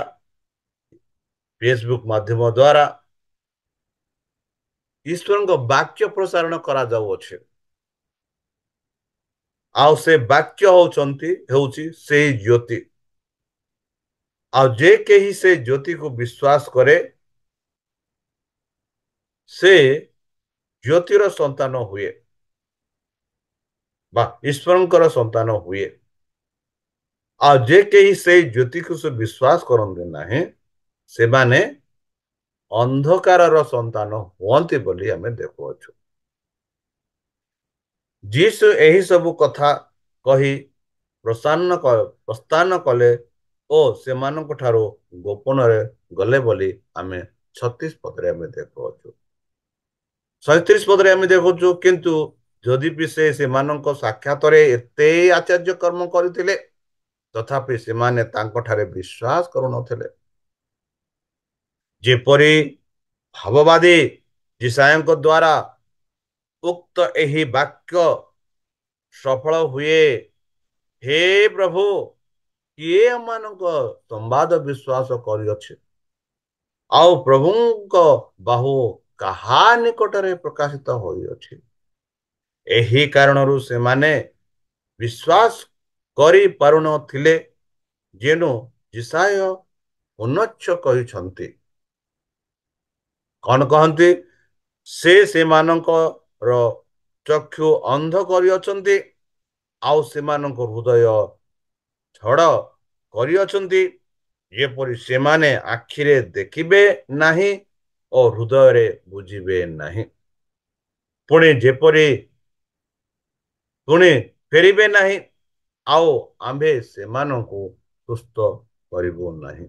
ଫେସବୁକ୍ ମାଧ୍ୟମ ଦ୍ୱାରା ଈଶ୍ୱରଙ୍କ ବାକ୍ୟ ପ୍ରସାରଣ କରାଯାଉଅଛି। ଆଉ ସେ ବାକ୍ୟ ହେଉଛି ସେଇ ଜ୍ୟୋତି। ଆଉ ଯେ କେହି ସେ ଜ୍ୟୋତିକୁ ବିଶ୍ୱାସ କରେ ସେ ଜ୍ୟୋତିର ସନ୍ତାନ ହୁଏ ବା ଈଶ୍ୱରଙ୍କର ସନ୍ତାନ ହୁଏ। ଆଉ ଯେ କେହି ସେଇ ଜ୍ୟୋତିକୁ ସେ ବିଶ୍ୱାସ କରନ୍ତି ନାହିଁ, ସେମାନେ ଅନ୍ଧକାରର ସନ୍ତାନ ହୁଅନ୍ତି ବୋଲି ଆମେ ଦେଖୁଅଛୁ। ଯୀଶୁ ଏହି ସବୁ କଥା କହି ପ୍ରସ୍ଥାନ କଲେ ଓ ସେମାନଙ୍କ ଠାରୁ ଗୋପନରେ ଗଲେ ବୋଲି ଆମେ 36 ପଦରେ ଆମେ ଦେଖୁଅଛୁ। 37 ପଦରେ ଆମେ ଦେଖୁଛୁ, କିନ୍ତୁ ଯଦି ବି ସେମାନଙ୍କ ସାକ୍ଷାତରେ ଏତେ ଆଶ୍ଚର୍ଯ୍ୟ କର୍ମ କରିଥିଲେ ତଥାପି ସେମାନେ ତାଙ୍କଠାରେ ବିଶ୍ୱାସ କରୁନଥିଲେ। ଯେପରି ଭାବବାଦୀ ଯିଶାୟଙ୍କ ଦ୍ୱାରା ଉକ୍ତ ଏହି ବାକ୍ୟ ସଫଳ ହୁଏ, ହେ ପ୍ରଭୁ, କିଏ ଏମାନଙ୍କ ସମ୍ବାଦ ବିଶ୍ୱାସ କରିଅଛି ଆଉ ପ୍ରଭୁଙ୍କ ବାହୁ କାହା ନିକଟରେ ପ୍ରକାଶିତ ହୋଇଅଛି। ଏହି କାରଣରୁ ସେମାନେ ବିଶ୍ୱାସ କରିପାରୁନଥିଲେ, ଯେନୁ ଯିଶାୟ ପୁନଶ୍ଚ କହିଛନ୍ତି। କଣ କହନ୍ତି? ସେ ସେମାନଙ୍କର ଚକ୍ଷୁ ଅନ୍ଧ କରିଅଛନ୍ତି ଆଉ ସେମାନଙ୍କ ହୃଦୟ ଛଡ଼ କରିଅଛନ୍ତି, ଯେପରି ସେମାନେ ଆଖିରେ ଦେଖିବେ ନାହିଁ ଓ ହୃଦୟରେ ବୁଝିବେ ନାହିଁ, ପୁଣି ଫେରିବେ ନାହିଁ ଆଉ ଆମ୍ଭେ ସେମାନଙ୍କୁ ସୁସ୍ଥ କରିବୁ ନାହିଁ।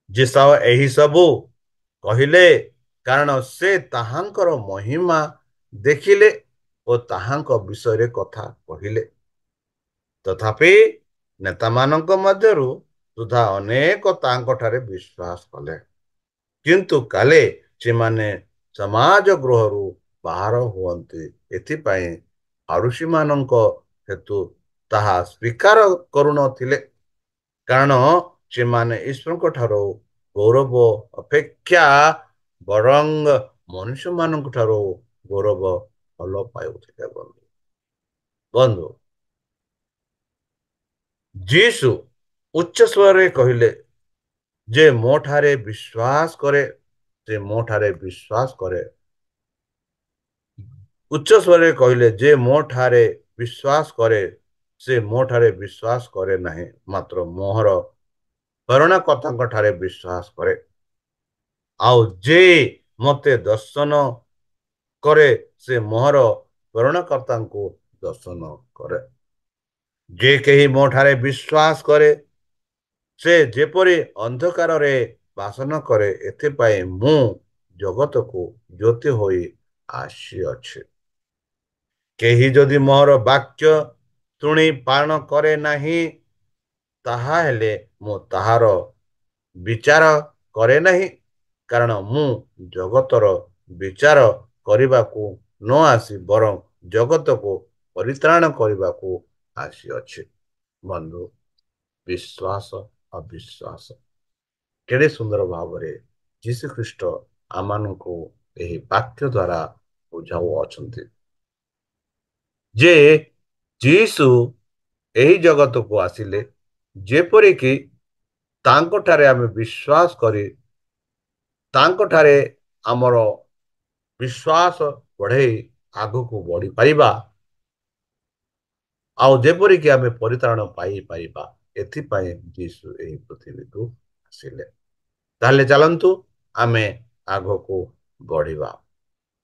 ଯିଶାୟ ଏହି ସବୁ କହିଲେ କାରଣ ସେ ତାହାଙ୍କର ମହିମା ଦେଖିଲେ ଓ ତାହାଙ୍କ ବିଷୟରେ କଥା କହିଲେ। ତଥାପି ନେତାମାନଙ୍କ ମଧ୍ୟରୁ ସୁଦ୍ଧା ଅନେକ ତାଙ୍କଠାରେ ବିଶ୍ୱାସ କଲେ। କିନ୍ତୁ କାଲେ ସେମାନେ ସମାଜ ଗୃହରୁ ବାହାର ହୁଅନ୍ତି। ଏଥିପାଇଁ ଫାରୁସୀମାନଙ୍କ ହେତୁ ତାହା ସ୍ୱୀକାର କରୁନଥିଲେ। କାରଣ ସେମାନେ ଈଶ୍ୱରଙ୍କ ଠାରୁ ଗୌରବ ଅପେକ୍ଷା ବରଂ ମନୁଷ୍ୟମାନଙ୍କ ଠାରୁ ଗୌରବ ଭଲ ପାଉଥିଲେ। ବନ୍ଧୁ, ଯୀଶୁ ଉଚ୍ଚ ସ୍ୱରରେ କହିଲେ ଯେ ମୋ ଠାରେ ବିଶ୍ୱାସ କରେ, ଯେ ମୋ ଠାରେ ବିଶ୍ୱାସ କରେ। ଉଚ୍ଚ ସ୍ୱରରେ କହିଲେ ଯେ ମୋ ଠାରେ ବିଶ୍ୱାସ କରେ, ସେ ମୋ ଠାରେ ବିଶ୍ୱାସ କରେ ନାହିଁ, ମାତ୍ର ମୋହର ପ୍ରେରଣାକର୍ତ୍ତାଙ୍କ ଠାରେ ବିଶ୍ୱାସ କରେ। ଆଉ ଯେ ମୋତେ ଦର୍ଶନ କରେ, ସେ ମୋହର ପ୍ରେରଣାକର୍ତ୍ତାଙ୍କୁ ଦର୍ଶନ କରେ। ଯେ କେହି ମୋ ଠାରେ ବିଶ୍ୱାସ କରେ, ସେ ଯେପରି ଅନ୍ଧକାରରେ ବାସନ କରେ, ଏଥିପାଇଁ ମୁଁ ଜଗତକୁ ଜ୍ୟୋତି ହୋଇ ଆସିଅଛି। କେହି ଯଦି ମୋର ବାକ୍ୟ ଶୁଣି ପାଳନ କରେ ନାହିଁ, ତାହା ହେଲେ ମୁଁ ତାହାର ବିଚାର କରେ ନାହିଁ। କାରଣ ମୁଁ ଜଗତର ବିଚାର କରିବାକୁ ନ ଆସି ବରଂ ଜଗତକୁ ପରିତ୍ରାଣ କରିବାକୁ ଆସିଅଛି। ବନ୍ଧୁ, ବିଶ୍ୱାସ ଅବିଶ୍ୱାସ କେଡ଼େ ସୁନ୍ଦର ଭାବରେ ଯୀଶୁଖ୍ରୀଷ୍ଟ ଆମମାନଙ୍କୁ ଏହି ବାକ୍ୟ ଦ୍ୱାରା ବୁଝାଉଅଛନ୍ତି ଯେ ଯୀଶୁ ଏହି ଜଗତକୁ ଆସିଲେ ଯେପରିକି ତାଙ୍କଠାରେ ଆମେ ବିଶ୍ୱାସ କରି ତାଙ୍କଠାରେ ଆମର ବିଶ୍ୱାସ ବଢ଼େଇ ଆଗକୁ ବଢ଼ିପାରିବା, ଆଉ ଯେପରିକି ଆମେ ପରିତ୍ରାଣ ପାଇପାରିବା। ଏଥିପାଇଁ ଯୀଶୁ ଏହି ପୃଥିବୀକୁ ଆସିଲେ। ତାହେଲେ ଚାଲନ୍ତୁ ଆମେ ଆଗକୁ ବଢ଼ିବା।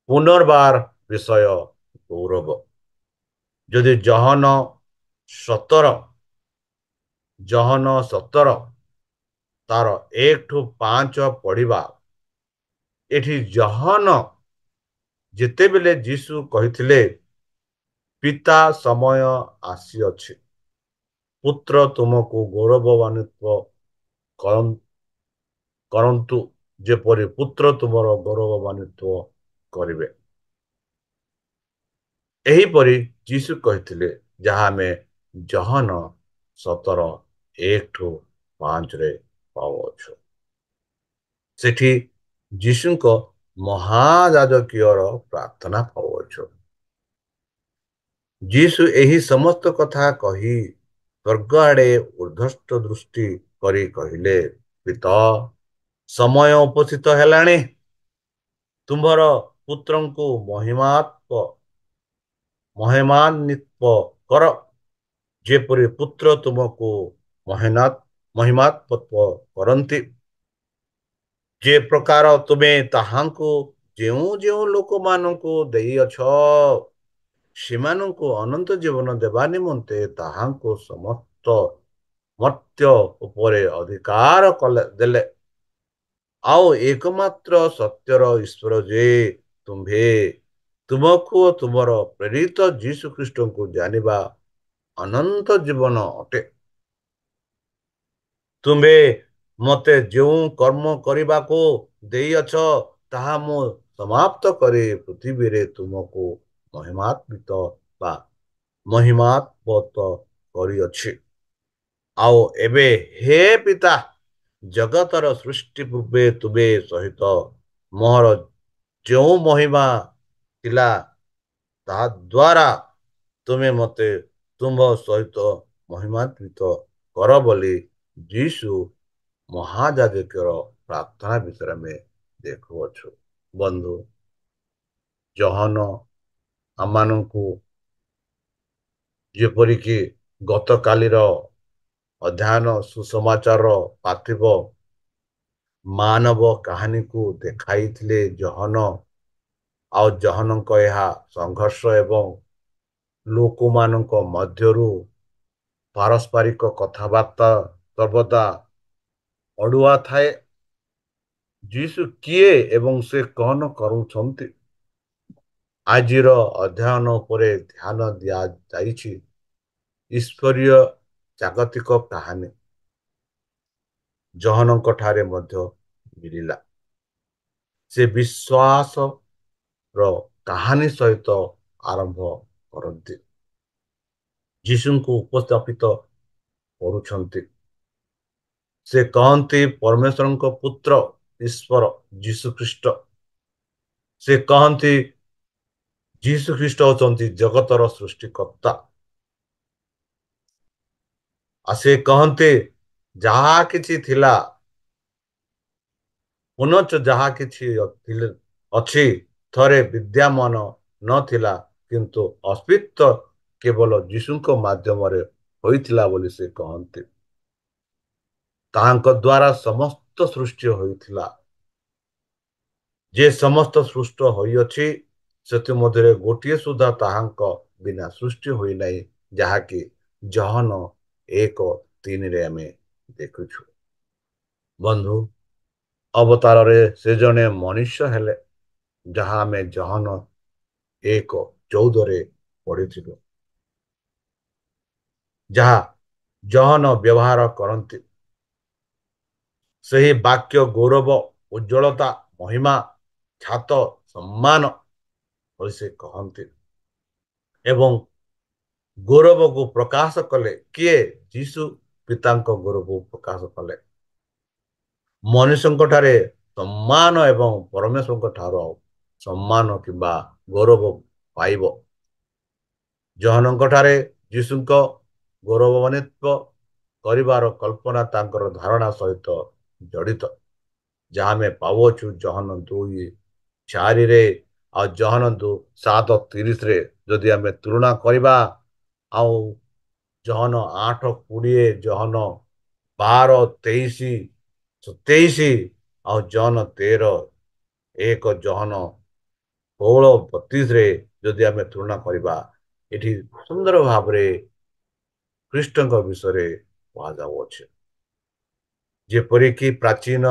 ପୁନର୍ବାର ବିଷୟ ଗୌରବ। ଯଦି ଜହନ 17 ତାର 1-5 ପଢିବା, ଏଠି ଜହନ ଯେତେବେଳେ ଯୀଶୁ କହିଥିଲେ ପିତା ସମୟ ଆସିଅଛି, ପୁତ୍ର ତୁମକୁ ଗୌରବାନ୍ୱିତ କରନ୍ତୁ ଯେପରି ପୁତ୍ର ତୁମର ଗୌରବାନ୍ୱିତ କରିବେ। ଏହିପରି ଯୀଶୁ କହିଥିଲେ, ଯାହା ଆମେ ଜହନ 17:1-5 ପାଉଅଛୁ। ସେଠି ଯୀଶୁଙ୍କ ମହାଯାଜକୀୟର ପ୍ରାର୍ଥନା ପାଉଅଛୁ। ଯୀଶୁ ଏହି ସମସ୍ତ କଥା କହି ସ୍ୱର୍ଗ ଆଡ଼େ ଉର୍ଦ୍ଧଷ୍ଟ ଦୃଷ୍ଟି କରି କହିଲେ, ପିତା, ସମୟ ଉପସ୍ଥିତ ହେଲାଣି। ତୁମ୍ଭର ପୁତ୍ରଙ୍କୁ ମହିମାନ୍ୱିତ କର, ଯେପରି ପୁତ୍ର ତୁମକୁ ମହିମାନ୍ୱିତ କରନ୍ତି। ଯେ ପ୍ରକାର ତୁମେ ତାହାଙ୍କୁ ଯେଉଁ ଯେଉଁ ଲୋକମାନଙ୍କୁ ଦେଇଅଛ, ସେମାନଙ୍କୁ ଅନନ୍ତ ଜୀବନ ଦେବା ନିମନ୍ତେ ତାହାଙ୍କୁ ସମସ୍ତ ମର୍ତ୍ତ୍ୟ ଉପରେ ଅଧିକାର ଦେଲେ। ଆଉ ଏକମାତ୍ର ସତ୍ୟର ଈଶ୍ୱର ଯେ ତୁମ୍ଭେ ତୁମକୁ ଓ ତୁମର ପ୍ରେରିତ ଯୀଶୁଖ୍ରୀଷ୍ଟଙ୍କୁ ଜାଣିବା ଅନନ୍ତ ଜୀବନ ଅଟେ। ତୁମ୍ଭେ ମୋତେ ଯେଉଁ କର୍ମ କରିବାକୁ ଦେଇଅଛ, ତାହା ମୁଁ ସମାପ୍ତ କରି ପୃଥିବୀରେ ତୁମକୁ ମହିମାନ୍ୱିତ ବା ମହିମାତ୍ମକ କରିଅଛି। ଆଉ ଏବେ ହେ ପିତା, ଜଗତର ସୃଷ୍ଟି ପୂର୍ବେ ତୁମେ ସହିତ ମୋର ଯେଉଁ ମହିମା ଥିଲା, ତାହା ଦ୍ୱାରା ତୁମେ ମୋତେ ତୁମ୍ଭ ସହିତ ମହିମାନ୍ୱିତ କର ବୋଲି ଯୀଶୁ ମହାଯାଜକର ପ୍ରାର୍ଥନା ବିଷୟରେ ଆମେ ଦେଖୁଅଛୁ। ବନ୍ଧୁ, ଜହନ ଆମମାନଙ୍କୁ ଯେପରିକି ଗତକାଲିର ଅଧ୍ୟୟନ ସୁସମାଚାର ପାର୍ଥିବ ମାନବ କାହାଣୀକୁ ଦେଖାଇଥିଲେ। ଆଉ ଜହନଙ୍କ ଏହା ସଂଘର୍ଷ ଏବଂ ଲୋକମାନଙ୍କ ମଧ୍ୟରୁ ପାରସ୍ପରିକ କଥାବାର୍ତ୍ତା ସର୍ବଦା ଅଡୁଆ ଥାଏ। ଯୀଶୁ କିଏ ଏବଂ ସେ କଣ କରୁଛନ୍ତି? ଆଜିର ଅଧ୍ୟୟନ ଉପରେ ଧ୍ୟାନ ଦିଆଯାଇଛି। ଈଶ୍ୱରୀୟ ଜାଗତିକ କାହାଣୀ ଜହନଙ୍କ ଠାରେ ମଧ୍ୟ ମିଳିଲା। ସେ ବିଶ୍ୱାସର କାହାଣୀ ସହିତ ଆରମ୍ଭ କରନ୍ତି। ଯୀଶୁଙ୍କୁ ଉପସ୍ଥାପିତ କରୁଛନ୍ତି। ସେ କହନ୍ତି ପରମେଶ୍ୱରଙ୍କ ପୁତ୍ର ଈଶ୍ୱର ଯୀଶୁ ଖ୍ରୀଷ୍ଟ। ସେ କହନ୍ତି ଯୀଶୁ ଖ୍ରୀଷ୍ଟ ହେଉଛନ୍ତି ଜଗତର ସୃଷ୍ଟିକର୍ତ୍ତା। ଆଉ ସେ କହନ୍ତି ଯାହା କିଛି ଥିଲା ପୁନଶ୍ଚ ଯାହା କିଛି ଅଛି ଥରେ ବିଦ୍ୟମାନ ନଥିଲା, କିନ୍ତୁ ଅସ୍ତିତ୍ଵ କେବଳ ଯୀଶୁଙ୍କ ମାଧ୍ୟମରେ ହୋଇଥିଲା ବୋଲି ସେ କହନ୍ତି। ତାହାଙ୍କ ଦ୍ୱାରା ସମସ୍ତ ସୃଷ୍ଟି ହୋଇଥିଲା। ଯେ ସମସ୍ତ ସୃଷ୍ଟ ହୋଇଅଛି ସେଥିମଧ୍ୟରେ ଗୋଟିଏ ସୁଦ୍ଧା ତାହାଙ୍କ ବିନା ସୃଷ୍ଟି ହୋଇନାହିଁ, ଯାହାକି ଜହନ 1:3 ଆମେ ଦେଖୁଛୁ। ବନ୍ଧୁ, ଅବତାରରେ ସେ ଜଣେ ମନୁଷ୍ୟ ହେଲେ, ଯାହା ଆମେ ଜହନ 1:14 ପଢିଥିଲୁ, ଯାହା ଜହନ ବ୍ୟବହାର କରନ୍ତି। ସେହି ବାକ୍ୟ ଗୌରବ, ଉଜ୍ଜ୍ୱଳତା, ମହିମା, ଖ୍ୟାତ, ସମ୍ମାନ ବୋଲି ସେ କହନ୍ତି। ଏବଂ ଗୌରବକୁ ପ୍ରକାଶ କଲେ କିଏ? ଯୀଶୁ ପିତାଙ୍କ ଗୌରବକୁ ପ୍ରକାଶ କଲେ। ମନୁଷ୍ୟଙ୍କ ଠାରେ ସମ୍ମାନ ଏବଂ ପରମେଶ୍ୱରଙ୍କ ଠାରୁ ସମ୍ମାନ କିମ୍ବା ଗୌରବ ପାଇବ। ଜହନଙ୍କ ଠାରେ ଯୀଶୁଙ୍କ ଗୌରବାନ୍ୱିତ କରିବାର କଳ୍ପନା ତାଙ୍କର ଧାରଣା ସହିତ ଜଡ଼ିତ, ଯାହା ଆମେ ପାଉଅଛୁ ଜହନ 2:4 ଆଉ ଜହନ 7:30। ଯଦି ଆମେ ତୁଳନା କରିବା ଆଉ ଜହନ 8:20, ଜହନ 12:23-27 ଆଉ ଜହନ 13:1, ଜହନ 16:32 ଯଦି ଆମେ ତୁଳନା କରିବା, ଏଠି ସୁନ୍ଦର ଭାବରେ ଖ୍ରୀଷ୍ଟଙ୍କ ବିଷୟରେ କୁହାଯାଉଅଛି। ଯେପରିକି ପ୍ରାଚୀନ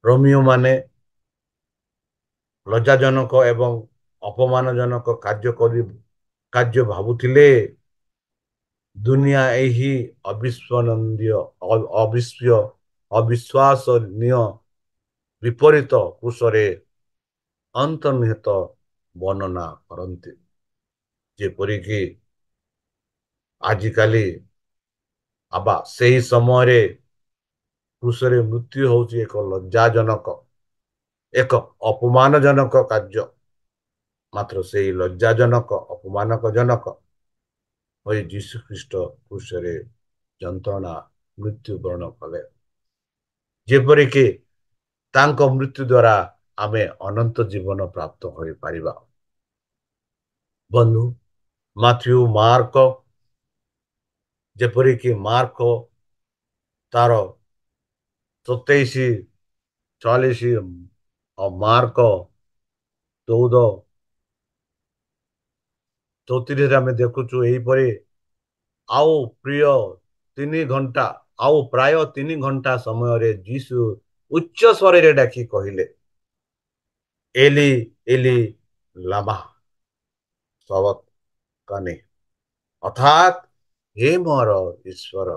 ରୋମିଓ ମାନେ ଲଜ୍ଜାଜନକ ଏବଂ ଅପମାନଜନକ କାର୍ଯ୍ୟ ଭାବୁଥିଲେ, ଦୁନିଆ ଏହି ଅବିଶ୍ୱାସନୀୟ ବିପରୀତ କୃଷରେ ଅନ୍ତର୍ନିହିତ ବର୍ଣ୍ଣନା କରନ୍ତି। ଯେପରିକି ଆଜିକାଲି ଆବା ସେହି ସମୟରେ କୃଷରେ ମୃତ୍ୟୁ ହେଉଛି ଏକ ଲଜ୍ଜାଜନକ, ଏକ ଅପମାନଜନକ କାର୍ଯ୍ୟ। ମାତ୍ର ସେହି ଲଜ୍ଜାଜନକ, ଅପମାନଜନକ ହୋଇ ଯୀଶୁ ଖ୍ରୀଷ୍ଟ କୃଷରେ ଯନ୍ତ୍ରଣା ମୃତ୍ୟୁବରଣ କଲେ। ଯେପରିକି ତାଙ୍କ ମୃତ୍ୟୁ ଦ୍ୱାରା ଆମେ ଅନନ୍ତ ଜୀବନ ପ୍ରାପ୍ତ ହୋଇପାରିବା। ବନ୍ଧୁ, ମାଥ୍ୟୁ, ମାର୍କ, ଯେପରିକି ମାର୍କ ତାର 27:40 ଆଉ ମାର୍କ 14:34 ଆମେ ଦେଖୁଛୁ ଏହିପରି। ଆଉ ପ୍ରାୟ 3 ଘଣ୍ଟା ସମୟରେ ଯୀଶୁ ଉଚ୍ଚ ସ୍ୱରରେ ଡାକି କହିଲେ, ଏଲି ଏଲି ଲାମା ସବକ୍ତାନି, ଅର୍ଥାତ୍ ହେ ମୋର ଈଶ୍ୱର,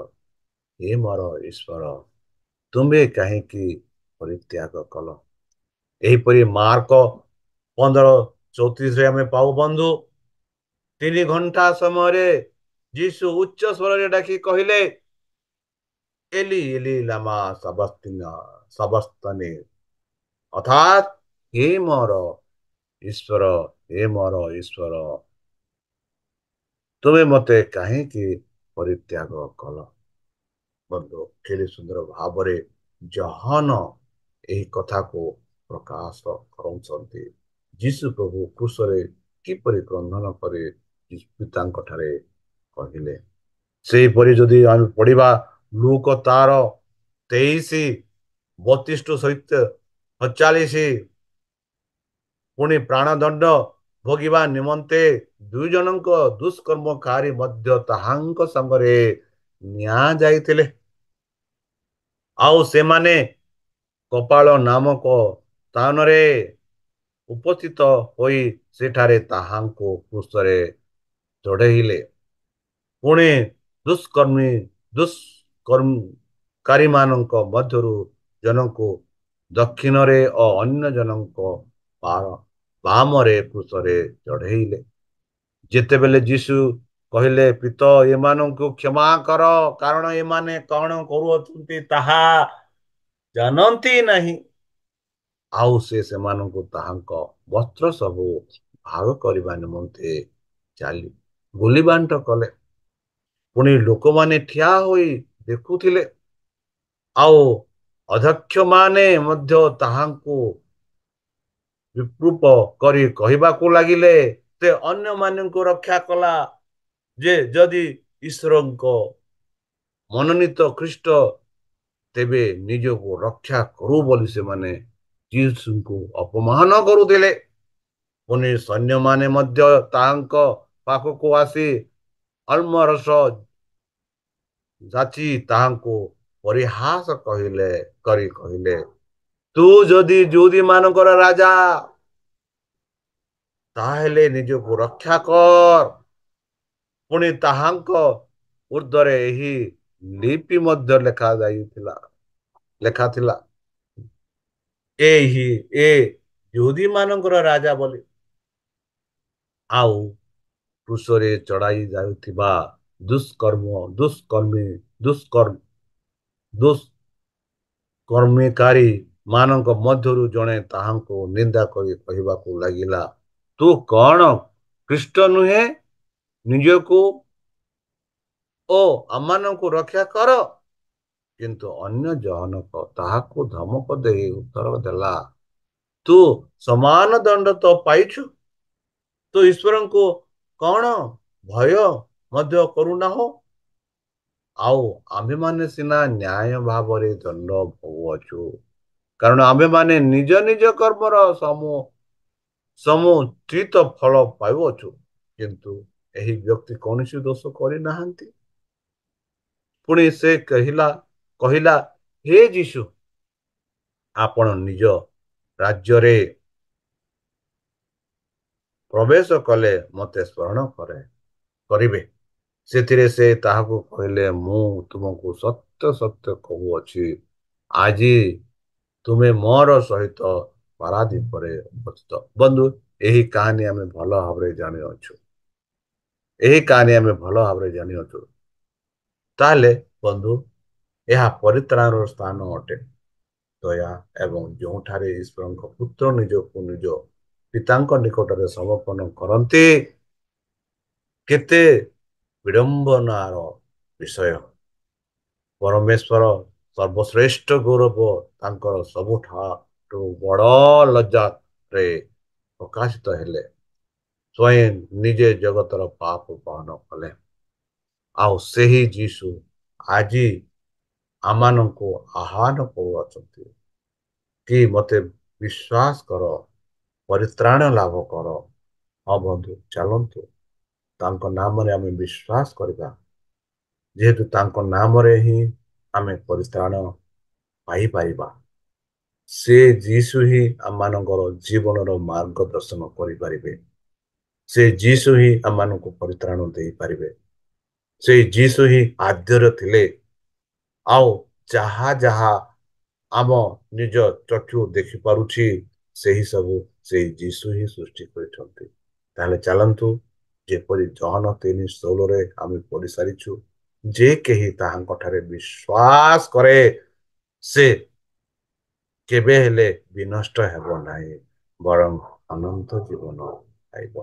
ହେ ମୋର ଈଶ୍ୱର, ତୁମେ କାହିଁକି ପରିତ୍ୟାଗ କଲ? ଏହିପରି ମାର୍କ 15:34 ଆମେ ପାଉ। ବନ୍ଧୁ, 3 ଘଣ୍ଟା ସମୟରେ ଯୀଶୁ ଉଚ୍ଚ ସ୍ୱରରେ ଡାକି କହିଲେ, ଏଲି ଏଲି ଲାମା ସବକ୍ତାନି, ଅର୍ଥାତ୍ ହେ ମୋର ଈଶ୍ୱର, ହେ ମୋର ଈଶ୍ୱର, ତୁମେ ମୋତେ କାହିଁକି ପରିତ୍ୟାଗ କଲ? ବନ୍ଧୁ, କେତେ ସୁନ୍ଦର ଭାବରେ ଜହନ ଏହି କଥାକୁ ପ୍ରକାଶ କରୁଛନ୍ତି। ଯୀଶୁ ପ୍ରଭୁ କୃଷରେ କିପରି କ୍ରନ୍ଦନ କରି ପିତାଙ୍କ ଠାରେ କହିଲେ। ସେହିପରି ଯଦି ଆମେ ପଢିବା ଲୁକ ତାର 23:32-47, ପୁଣି ପ୍ରାଣଦଣ୍ଡ ଭୋଗିବା ନିମନ୍ତେ 2 ଜଣଙ୍କ ଦୁଷ୍କର୍ମକାରୀ ମଧ୍ୟ ତାହାଙ୍କ ସାଙ୍ଗରେ ନିଆଯାଇଥିଲେ। ଆଉ ସେମାନେ କପାଳ ନାମକ ସ୍ଥାନରେ ଉପସ୍ଥିତ ହୋଇ ସେଠାରେ ତାହାଙ୍କୁ କ୍ରୁଶରେ ଚଢ଼େଇଲେ। ପୁଣି ଦୁଷ୍କର୍ମକାରୀମାନଙ୍କ ମଧ୍ୟରୁ ଜଣଙ୍କୁ ଦକ୍ଷିଣରେ ଓ ଅନ୍ୟ ଜଣଙ୍କ ବାମରେ କ୍ରୁଶରେ ଚଢ଼େଇଲେ। ଯେତେବେଳେ ଯୀଶୁ କହିଲେ, ପିତ, ଏମାନଙ୍କୁ କ୍ଷମା କର, କାରଣ ଏମାନେ କଣ କରୁଅଛନ୍ତି ତାହା ଜାଣନ୍ତି ନାହିଁ, ଆଉ ସେ ସେମାନଙ୍କୁ ତାହାଙ୍କ ବସ୍ତ୍ର ସବୁ ଭାଗ କରିବା ନିମନ୍ତେ ଚାଲି ଗୁଲିବାଣ୍ଟ କଲେ। ପୁଣି ଲୋକମାନେ ଠିଆ ହୋଇ ଦେଖୁଥିଲେ, ଆଉ ଅଧ୍ୟକ୍ଷମାନେ ମଧ୍ୟ ତାହାଙ୍କୁ ବିକୃତ କରି କହିବାକୁ ଲାଗିଲେ, ସେ ଅନ୍ୟମାନଙ୍କୁ ରକ୍ଷା କଲା ଯେ ଯଦି ଈଶ୍ୱରଙ୍କ ମନୋନୀତ ଖ୍ରୀଷ୍ଟ, ତେବେ ନିଜକୁ ରକ୍ଷା କରୁ ବୋଲି ସେମାନେ ଯୀଶୁଙ୍କୁ ଅପମାନ କରୁଥିଲେ। ପୁଣି ସୈନ୍ୟମାନେ ମଧ୍ୟ ତାଙ୍କ ପାଖକୁ ଆସି ଅଲ୍ମରସ ଯାଚି ତାହାଙ୍କୁ ପରିହାସ କହିଲେ, ତୁ ଯଦି ଯୁଦୀ ମାନଙ୍କର ରାଜା, ତାହେଲେ ନିଜକୁ ରକ୍ଷା କର। ପୁଣି ତାହାଙ୍କ ଉର୍ଦ୍ଧ୍ୱରେ ଏହି ଲିପି ମଧ୍ୟ ଲେଖା ଥିଲା, ଏହି ଏ ଯୁଦୀ ମାନଙ୍କର ରାଜା ବୋଲି। ଆଉ କ୍ରୁଶରେ ଚଢାଇ ଯାଉଥିବା ଦୁଷ୍କର୍ମିକାରୀ ମାନଙ୍କ ମଧ୍ୟରୁ ଜଣେ ତାହାଙ୍କୁ ନିନ୍ଦା କରି କହିବାକୁ ଲାଗିଲା, ତୁ କଣ ଖ୍ରୀଷ୍ଟ ନୁହେଁ? ନିଜକୁ ଓ ଆମମାନଙ୍କୁ ରକ୍ଷା କର। କିନ୍ତୁ ଅନ୍ୟ ଜଣକ ତାହାକୁ ଧମକ ଦେଇ ଉତ୍ତର ଦେଲା, ତୁ ସମାନ ଦଣ୍ଡ ତ ପାଇଛୁ, ତୁ ଈଶ୍ୱରଙ୍କୁ କଣ ଭୟ ମଧ୍ୟ କରୁନାହଁ? ଆଉ ଆମ୍ଭେମାନେ ସିନା ନ୍ୟାୟ ଭାବରେ ଦଣ୍ଡ ଭୋଗୁଅଛୁ, କାରଣ ଆମ୍ଭେମାନେ ନିଜ ନିଜ କର୍ମର ସମୁଚିତ ଫଳ ପାଉଅଛୁ, କିନ୍ତୁ ଏହି ବ୍ୟକ୍ତି କୌଣସି ଦୋଷ କରିନାହାନ୍ତି। ପୁଣି ସେ କହିଲା, ହେ ଯୀଶୁ, ଆପଣ ନିଜ ରାଜ୍ୟରେ ପ୍ରବେଶ କଲେ ମୋତେ ସ୍ମରଣ କରିବେ। ସେଥିରେ ସେ ତାହାକୁ କହିଲେ, ମୁଁ ତୁମକୁ ସତ୍ୟ ସତ୍ୟ କହୁଅଛି, ଆଜି ତୁମେ ମୋର ସହିତ ପାରାଦୀପରେ ଉପସ୍ଥିତ। ବନ୍ଧୁ, ଏହି କାହାଣୀ ଆମେ ଭଲ ଭାବରେ ଜାଣିଅଛୁ। ଏହି କାହାଣୀ ଆମେ ଭଲ ଭାବରେ ଜାଣିଅଛୁ। ତାହେଲେ ବନ୍ଧୁ, ଏହା ପରିତ୍ରାଣର ସ୍ଥାନ ଅଟେ, ଦୟା ଏବଂ ଯେଉଁଠାରେ ଈଶ୍ୱରଙ୍କ ପୁତ୍ର ନିଜକୁ ନିଜ ପିତାଙ୍କ ନିକଟରେ ସମର୍ପଣ କରନ୍ତି। କେତେ ବିଡ଼ମ୍ବନାର ବିଷୟ! ପରମେଶ୍ୱର ସର୍ବଶ୍ରେଷ୍ଠ ଗୌରବ ତାଙ୍କର ସବୁଠାରୁ ବଡ଼ ଲଜ୍ଜାରେ ପ୍ରକାଶିତ ହେଲେ, ସ୍ୱୟଂ ନିଜେ ଜଗତର ପାପ ବହନ କଲେ। ଆଉ ସେହି ଯୀଶୁ ଆଜି ଆମମାନଙ୍କୁ ଆହ୍ୱାନ କରୁଅଛନ୍ତି କି ମୋତେ ବିଶ୍ୱାସ କର, ପରିତ୍ରାଣ ଲାଭ କର। ହଁ ବନ୍ଧୁ, ଚାଲନ୍ତୁ ତାଙ୍କ ନାମରେ ଆମେ ବିଶ୍ୱାସ କରିବା, ଯେହେତୁ ତାଙ୍କ ନାମରେ ହିଁ ଆମେ ପରିତ୍ରାଣ ପାଇପାରିବା। ସେ ଯୀଶୁ ହିଁ ଆମମାନଙ୍କର ଜୀବନର ମାର୍ଗଦର୍ଶନ କରିପାରିବେ। ସେ ଯୀଶୁ ହିଁ ଆମମାନଙ୍କୁ ପରିତ୍ରାଣ ଦେଇପାରିବେ। ସେଇ ଯୀଶୁ ହିଁ ଆଦ୍ୟରେ ଥିଲେ, ଆଉ ଯାହା ଯାହା ଆମ ନିଜ ଚକ୍ଷୁ ଦେଖିପାରୁଛି, ସେହି ସବୁ ସେଇ ଯୀଶୁ ହିଁ ସୃଷ୍ଟି କରିଛନ୍ତି। ତାହେଲେ ଚାଲନ୍ତୁ, ଯେପରି ଜହନ 3:16 ଆମେ ପଢି ସାରିଛୁ, ଯେ କେହି ତାହାଙ୍କ ଠାରେ ବିଶ୍ୱାସ କରେ, ସେ କେବେ ହେଲେ ବିନଷ୍ଟ ହେବ ନାହିଁ, ବରଂ ଅନନ୍ତ ଜୀବନ ପାଇବ।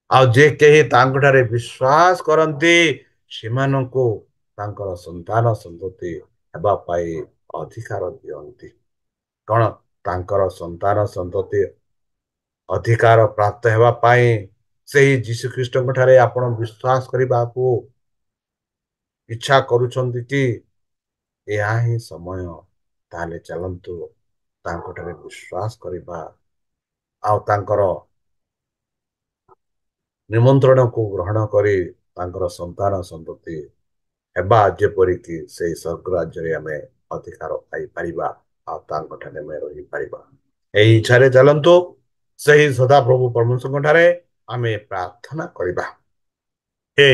ଆଉ ଯେ କେହି ତାଙ୍କଠାରେ ବିଶ୍ୱାସ କରନ୍ତି, ସେମାନଙ୍କୁ ତାଙ୍କର ସନ୍ତାନ ସନ୍ତତି ହେବା ପାଇଁ ଅଧିକାର ଦିଅନ୍ତି। କଣ ତାଙ୍କର ସନ୍ତାନ ସନ୍ତତି ଅଧିକାର ପ୍ରାପ୍ତ ହେବା ପାଇଁ ସେହି ଯୀଶୁ ଖ୍ରୀଷ୍ଟଙ୍କ ଠାରେ ଆପଣ ବିଶ୍ୱାସ କରିବାକୁ ଇଚ୍ଛା କରୁଛନ୍ତି କି? ଏହା ହିଁ ସମୟ। ତାହେଲେ ଚାଲନ୍ତୁ ତାଙ୍କଠାରେ ବିଶ୍ୱାସ କରିବା, ଆଉ ତାଙ୍କର ନିମନ୍ତ୍ରଣକୁ ଗ୍ରହଣ କରି ତାଙ୍କର ସନ୍ତାନ ସନ୍ତତି ହେବା, ଯେପରିକି ସେଇ ସ୍ୱର୍ଗ ରାଜ୍ୟରେ ଆମେ ଅଧିକାର ପାଇପାରିବା, ଆଉ ତାଙ୍କ ଠାରେ ଆମେ ରହିପାରିବା। ଏହି ଇଚ୍ଛାରେ ଚାଲନ୍ତୁ ସେହି ସଦାପ୍ରଭୁ ପରମେଶ୍ୱରଙ୍କ ଠାରେ ଆମେ ପ୍ରାର୍ଥନା କରିବା। ହେ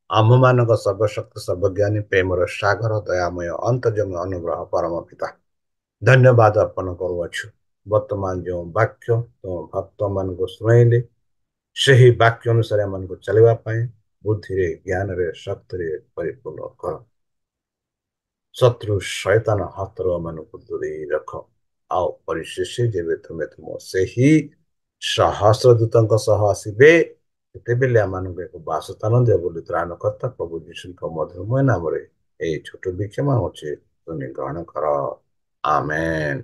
ଆମ୍ଭମାନଙ୍କ ସର୍ବଶକ୍ତି ସର୍ବଜ୍ଞାନୀ ପ୍ରେମର ସାଗର ଦୟାମୟ ଅନ୍ତର୍ଜମୀ ଅନୁଗ୍ରହ ପରମ ପିତା, ଧନ୍ୟବାଦ ଅର୍ପଣ କରୁଅଛୁ। ବର୍ତ୍ତମାନ ଯେଉଁ ବାକ୍ୟ ତୁମ ଭକ୍ତମାନଙ୍କୁ ଶୁଣାଇଲେ ସେହି ବାକ୍ୟ ଅନୁସାରେ ଆମମାନଙ୍କୁ ଚାଲିବା ପାଇଁ ବୁଦ୍ଧିରେ ଜ୍ଞାନରେ ଶକ୍ତିରେ ପରିପୂର୍ଣ୍ଣ କର। ଶତ୍ରୁ ଶୈତାନ ହାତରୁ ଆମମାନଙ୍କୁ ଦୂରେଇ ରଖ। ଆଉ ପରିଶେଷ ଯେବେ ତୁମେ ତୁମ ସେହି ସହସ୍ର ଦୂତଙ୍କ ସହ ଆସିବେ ସେତେବେଳେ ଆମମାନଙ୍କୁ ଏକ ବାସସ୍ଥାନ ଦିଅ ବୋଲି ତ୍ରାଣକର୍ତ୍ତା ପ୍ରଭୁ ଯୀଶୁଙ୍କ ମଧୁରମୟ ନାମରେ ଏଇ ଛୋଟ ବିକ୍ଷମ ଅଛି ତୁମେ ଗ୍ରହଣ କର। ଆମେନ୍।